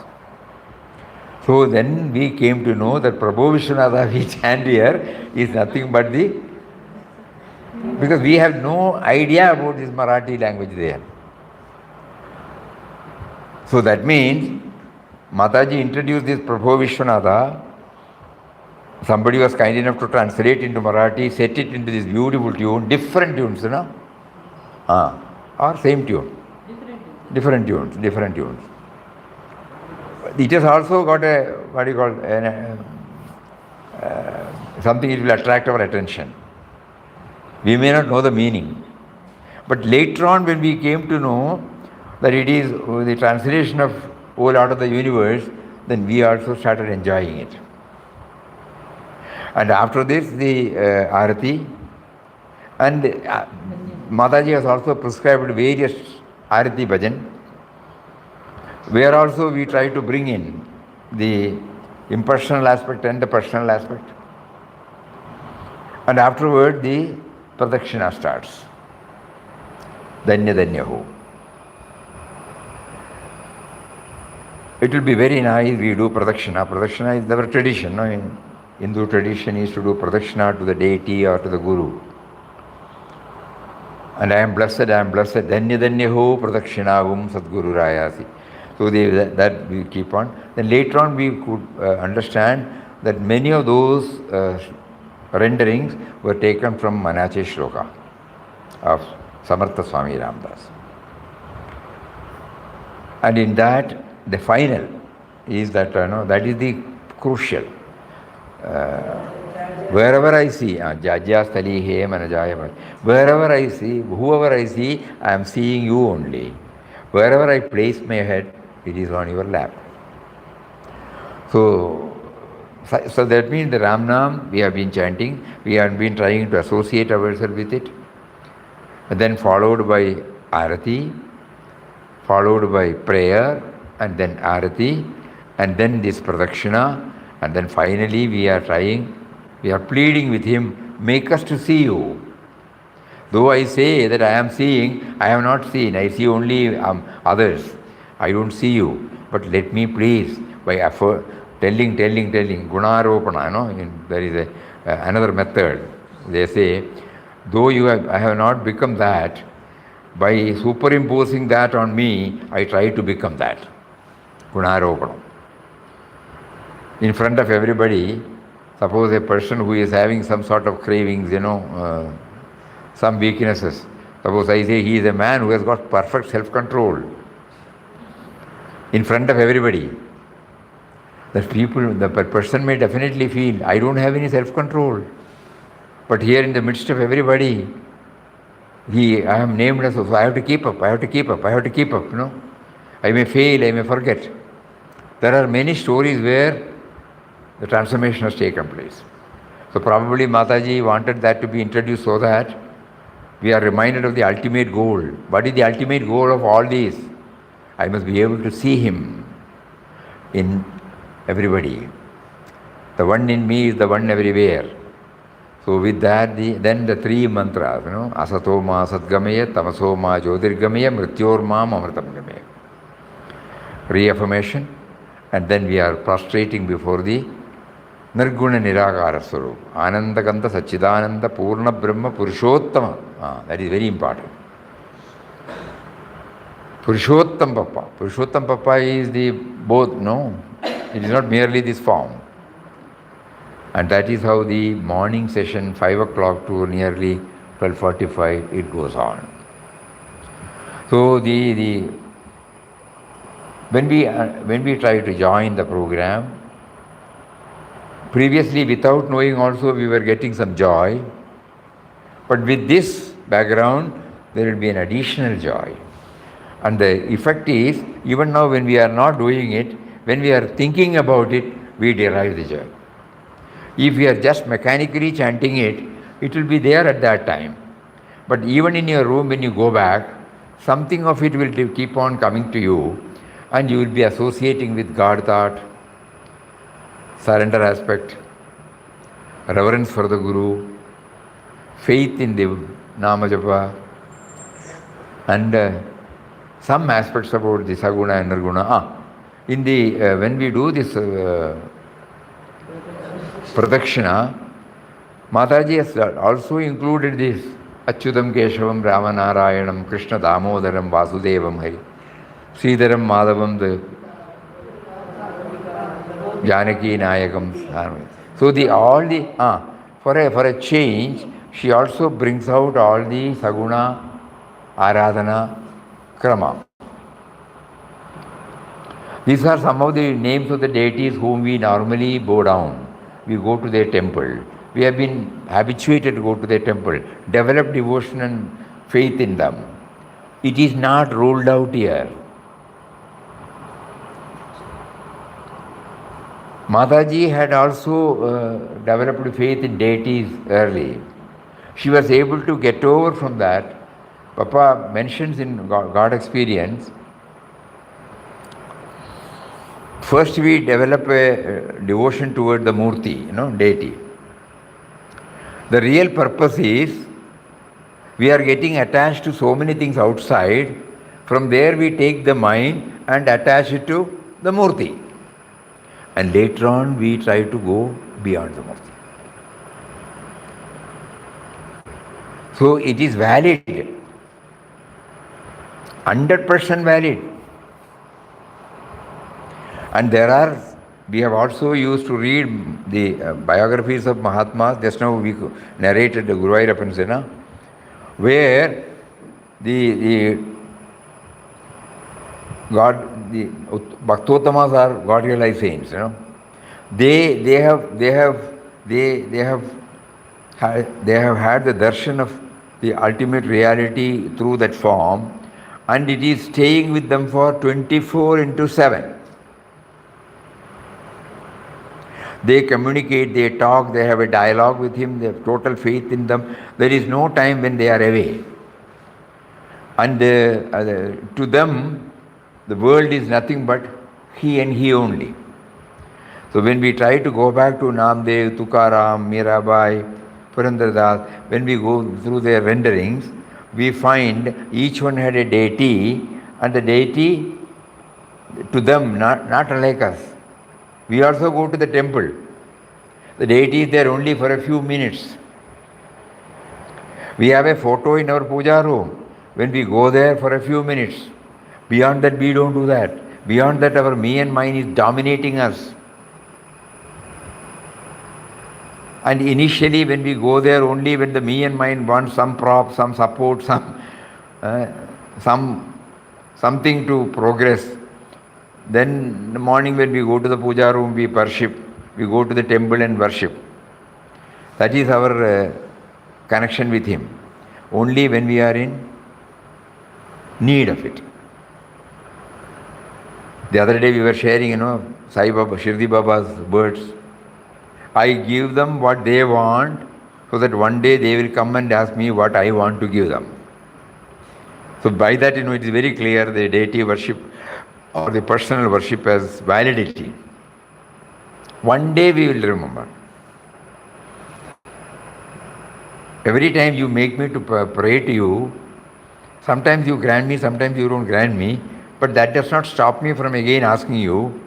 So then we came to know that Prabho Vishwanatha we chant here is nothing but because we have no idea about this Marathi language there. So that means Mataji introduced this Prabho Vishwanatha. Somebody was kind enough to translate into Marathi, set it into this beautiful tune, different tunes, you know? Or same tune. Different tunes. It has also got a, what do you call, something it will attract our attention. We may not know the meaning. But later on when we came to know that it is the translation of O Lord of the Universe, then we also started enjoying it. And after this, the Arati, and Mataji has also prescribed various Arati bhajan, where also we try to bring in the impersonal aspect and the personal aspect. And afterward, the Pradakshina starts. Danya Danya Ho. It will be very nice we do Pradakshina. Pradakshina is our tradition, no? In Hindu tradition is to do Pradakshina to the deity or to the Guru. And I am blessed, Danya Danya Ho Pradakshina Sadguru Rayasi. So that we keep on. Then later on we could understand that many of those renderings were taken from Manache Shloka of Samartha Swami Ramdas. And in that, the final is that, that is the crucial. Wherever I see, Jajya Stali He Manajaya, wherever I see, whoever I see, I am seeing you only. Wherever I place my head, it is on your lap. So that means the Ram Nam we have been chanting, we have been trying to associate ourselves with it, and then followed by Arati, followed by prayer, and then Arati, and then this Pradakshina, and then finally we are pleading with him, make us to see you. Though I say that I am seeing, I have not seen, I see only others. I don't see you, but let me please, by effort, telling, Gunaropana, there is another method. They say, though I have not become that, by superimposing that on me, I try to become that. Gunaropana. In front of everybody, suppose a person who is having some sort of cravings, some weaknesses. Suppose I say he is a man who has got perfect self-control. In front of everybody, the person may definitely feel, I don't have any self-control. But here in the midst of everybody, I am named as, so I have to keep up, I may fail, I may forget. There are many stories where the transformation has taken place. So probably Mataji wanted that to be introduced so that we are reminded of the ultimate goal. What is the ultimate goal of all these? I must be able to see him in everybody. The one in me is the one everywhere. So with that, then the 3 mantras, Asato ma Satgamaya, Tamaso ma Jyotirgamaya, Mrityor ma Amritam Gamaya. Reaffirmation, and then we are prostrating before the Nirguna Nirakara Swarup, Anandakanta Sachidananda Purna Brahma Purushottama. That is very important. Purushottam Papa. Purushottam Papa is the both, no? It is not merely this form. And that is how the morning session, 5 o'clock to nearly 12:45, it goes on. So when we try to join the program, previously without knowing also we were getting some joy, but with this background there will be an additional joy. And the effect is, even now when we are not doing it, when we are thinking about it, we derive the joy. If we are just mechanically chanting it, it will be there at that time. But even in your room, when you go back, something of it will keep on coming to you, and you will be associating with God thought, surrender aspect, reverence for the Guru, faith in the Nama Japa, and some aspects about the Saguna and Nirguna. In the when we do this Pradakshina, Mataji has also included this Achyutam Keshavam Ramanarayanam Krishna Damodaram Vasudevam Hari Sridharam Madhavam the Janaki Nayakam. So for a change, she also brings out all the Saguna Aradhana Krama. These are some of the names of the deities whom we normally bow down. We go to their temple. We have been habituated to go to their temple, develop devotion and faith in them. It is not ruled out here. Mataji had also developed faith in deities early. She was able to get over from that. Papa mentions in God Experience, first we develop a devotion toward the Murti, deity. The real purpose is we are getting attached to so many things outside. From there we take the mind and attach it to the Murti. And later on we try to go beyond the Murti. So it is valid, 100% valid. And we have also used to read the biographies of Mahatmas. Just now we narrated the Guruvayurappan Sena, where the Bhaktottamas are God realized saints. They have had the darshan of the ultimate reality through that form, and it is staying with them for 24/7. They communicate, they talk, they have a dialogue with him, they have total faith in them. There is no time when they are away. And to them, the world is nothing but he and he only. So when we try to go back to Namdev, Tukaram, Mirabai, Purandradas, when we go through their renderings, we find each one had a deity, and the deity to them, not unlike us. We also go to the temple. The deity is there only for a few minutes. We have a photo in our puja room. When we go there for a few minutes, beyond that we don't do that. Beyond that our me and mine is dominating us. And initially when we go there, only when the me and mine want some prop, some support, something to progress, then in the morning when we go to the puja room, we worship. We go to the temple and worship. That is our connection with him. Only when we are in need of it. The other day we were sharing, Sai Baba, Shirdi Baba's words. I give them what they want, so that one day they will come and ask me what I want to give them. So by that, it is very clear the deity worship or the personal worship has validity. One day we will remember. Every time you make me to pray to you, sometimes you grant me, sometimes you don't grant me, but that does not stop me from again asking you,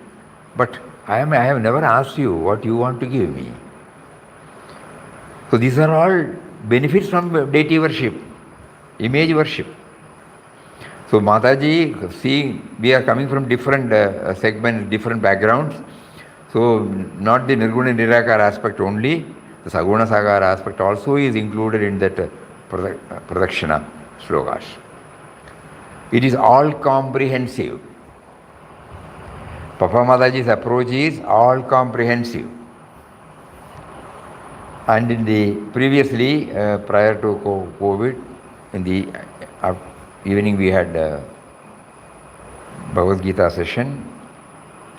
but I have never asked you what you want to give me. So these are all benefits from deity worship, image worship. So Mataji, seeing we are coming from different segments, different backgrounds, so not the Nirguna Nirakara aspect only, the Saguna Sagara aspect also is included in that Pradakshina slokas. It is all comprehensive. Papa Mataji's approach is all comprehensive. And in the previously, prior to COVID, in the evening we had Bhagavad Gita session.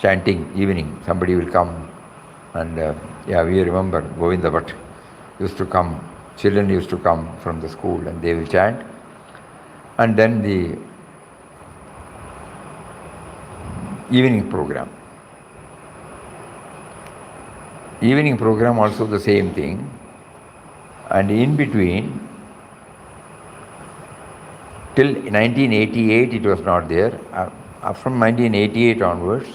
chanting evening. Somebody will come and we remember Govinda Bhatt used to come, children used to come from the school and they will chant. And then the evening program. Evening program also the same thing. And in between, till 1988 it was not there. From 1988 onwards,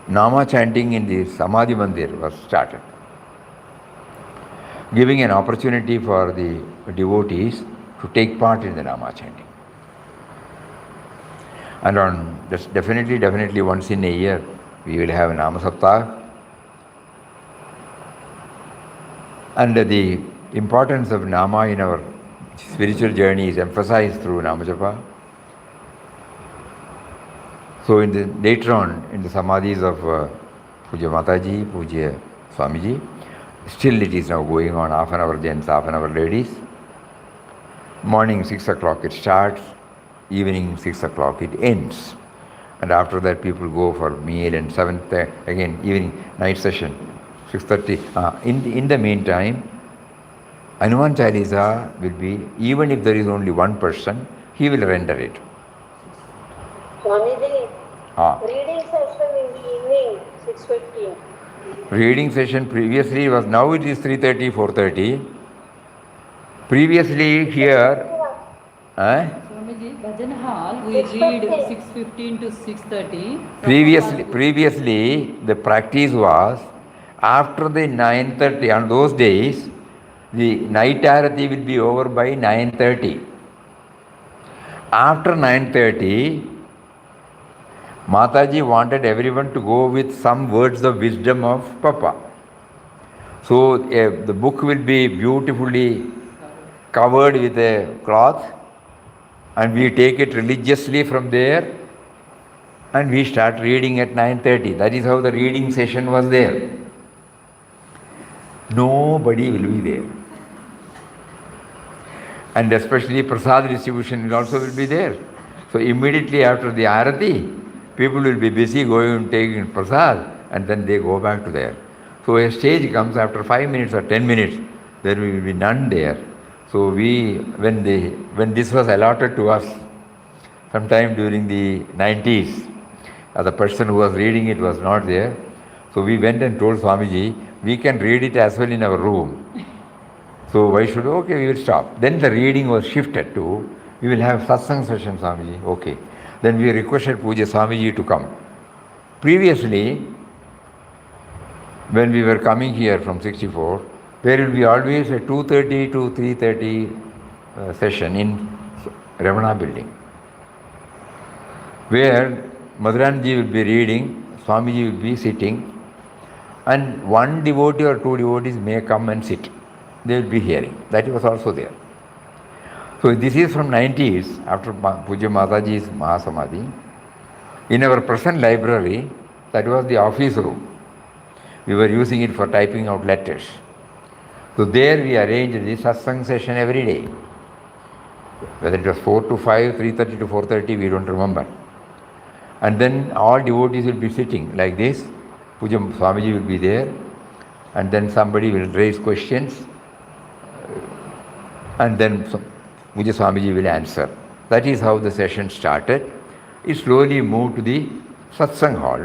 Nama chanting in the Samadhi Mandir was started, giving an opportunity for the devotees to take part in the Nama chanting. And that's definitely once in a year, we will have a Nama Saptah. And the importance of Nama in our spiritual journey is emphasized through Nama Japa. So later on, in the Samadhis of Puja Mataji, Puja Swamiji, still it is now going on, half an hour gents, half an hour ladies. Morning 6 o'clock it starts, evening 6 o'clock it ends. And after that people go for meal and 7th, again evening, night session, 6:30. In the meantime, Hanuman Chalisa will be, even if there is only one person, he will render it. Swamiji, reading session in the evening, 6:15. Reading session previously was, now it is 3:30, 4:30. Previously here, Swamiji, Bhajan Hall, we read 6:15 to 6:30. Previously, the practice was, after the 9:30, on those days, the night arati will be over by 9:30. After 9:30, Mataji wanted everyone to go with some words of wisdom of Papa. So the book will be beautifully covered with a cloth and we take it religiously from there and we start reading at 9:30. That is how the reading session was there. Nobody will be there. And especially prasad distribution also will be there. So immediately after the arati, people will be busy going and taking prasad and then they go back to there. So a stage comes after 5 minutes or 10 minutes, there will be none there. So when this was allotted to us, sometime during the 90s, the person who was reading it was not there. So we went and told Swamiji, we can read it as well in our room. So why should, okay, we will stop. Then the reading was shifted to, we will have satsang session, Swamiji, okay. Then we requested Puja Swamiji to come. Previously, when we were coming here from 64, there will be always a 2:30 to 3:30 session in Ramana building, where Madhuranji will be reading, Swamiji will be sitting, and one devotee or two devotees may come and sit. They will be hearing. That was also there. So this is from 90s, after Puja Mataji's Mahasamadhi. In our present library, that was the office room. We were using it for typing out letters. So there we arranged the satsang session every day. Whether it was 4 to 5, 3:30 to 4:30, we don't remember. And then all devotees will be sitting like this. Puja Swamiji will be there. And then somebody will raise questions. And then Puja Swamiji will answer. That is how the session started. It slowly moved to the satsang hall,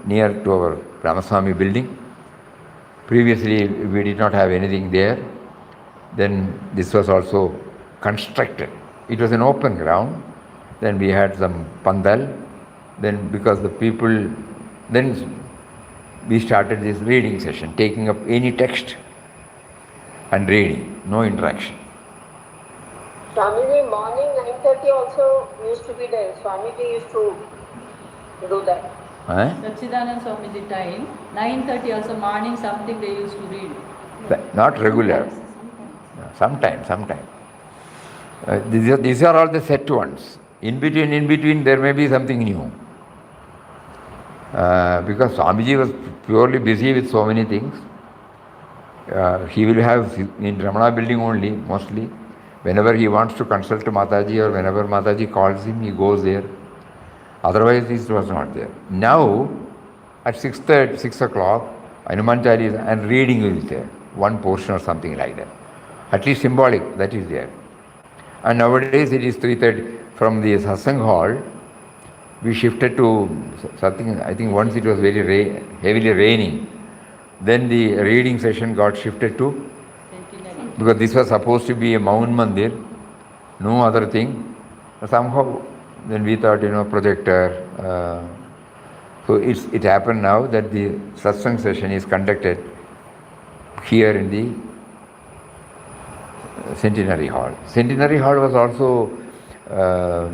near to our Ramaswamy building. Previously, we did not have anything there. Then this was also constructed. It was an open ground. Then we had some pandal. Then because the people, then we started this reading session, taking up any text and reading, no interaction. Swamiji, morning 9:30 also used to be there. Swamiji used to do that. Sachidanand Swamiji time, 9:30 also morning something they used to read. Not regular. Sometimes. These are all the set ones. In between there may be something new. Because Swamiji was purely busy with so many things. He will have in Ramana building only, mostly. Whenever he wants to consult Mataji or whenever Mataji calls him, he goes there. Otherwise, this was not there. Now, at 6:30, 6 o'clock, Hanuman Chalisa and reading is there, one portion or something like that. At least symbolic, that is there. And nowadays it is 3:30 from the Satsang hall. We shifted to something, I think once it was very heavily raining. Then the reading session got shifted to, because this was supposed to be a Maun Mandir, no other thing. Somehow, then we thought, projector. So it happened now that the satsang session is conducted here in the Centenary Hall. Centenary Hall was also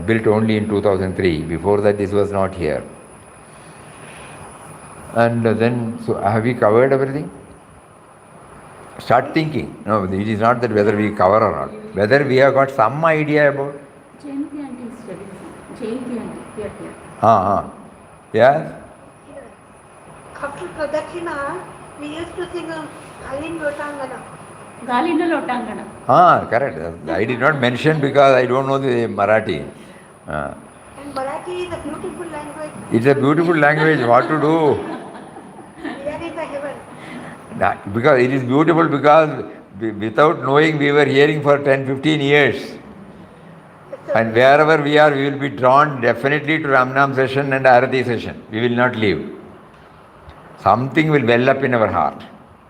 built only in 2003. Before that, this was not here. And then, so have we covered everything? Start thinking. No, it is not that whether we cover or not. Whether we have got some idea about. Jayanti aunty is studying. Jayanti aunty, here. Yes? After Pradakshina, we used to sing Galin Lotangana. Galina Lotangana. Correct. I did not mention because I don't know the Marathi. And Marathi is a beautiful language. It's a beautiful language. What to do? Here is a heaven. Because it is beautiful because without knowing we were hearing for 10-15 years. And wherever we are, we will be drawn definitely to Ramnam session and Arati session. We will not leave. Something will well up in our heart.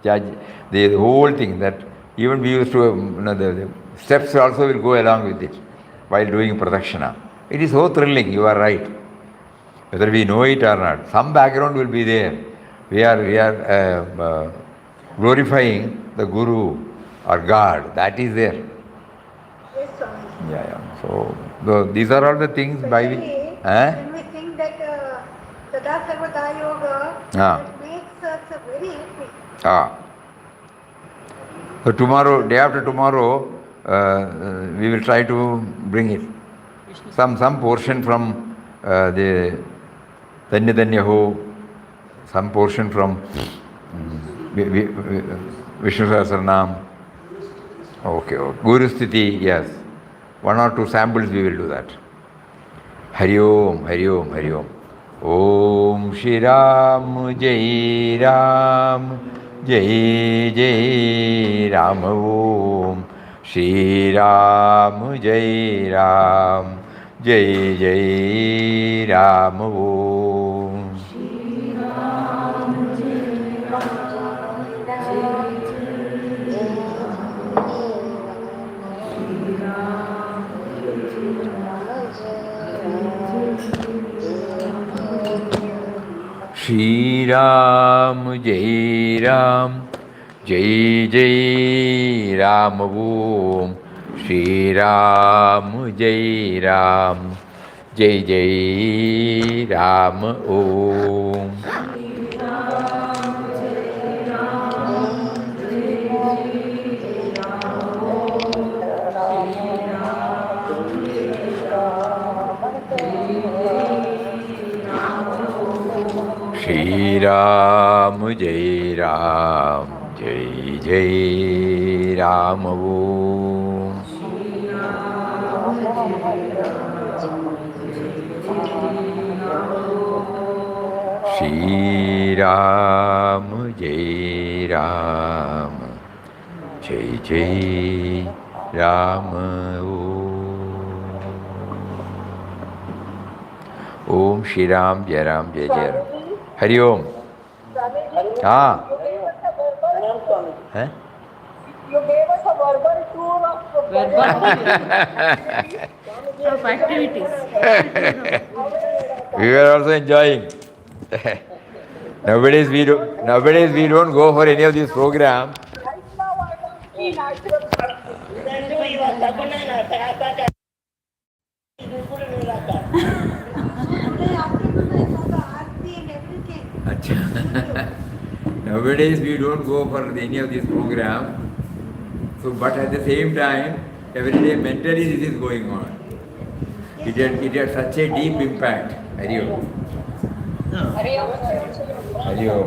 The whole thing that even we used to, the steps also will go along with it while doing pradakshina. It is so thrilling, you are right. Whether we know it or not, some background will be there. We are glorifying the Guru or God. That is there. Yes, Swami. Yeah. So these are all the things by which. When we think that Sada Sarvada Yoga, it makes us very happy. So tomorrow, day after tomorrow, we will try to bring it. Some portion from the Danya Danyaho, some portion from Vishnu Sahasranam. Okay. Guru Sthiti, yes. 1 or 2 samples we will do that. Hari Om, Hari Om, Hari Om. Om Shri Ram Jai Ram Jai Jai Ram Om Shri Ram Jai Ram Jai Jai Ram Om Shri Ram Jai Ram Jai Jai Ram Om Shri Ram Jai Ram Jai Jai Ram Om Shri Ram Jai Ram Jai Jai Ram Om Shri Ram Jai Ram Jai Jai Ram Om Shri Ram Jai Ram Jai Jai Ram Hari Om. Pranam Swami. Huh? You gave us a verbal tour of activities. We were also enjoying. Nowadays we don't go for any of these programs. Right now I can see natural Nowadays we don't go for any of these programs. So, but at the same time, every day mentally this is going on. It had such a deep impact. Hari Om. Hari Om.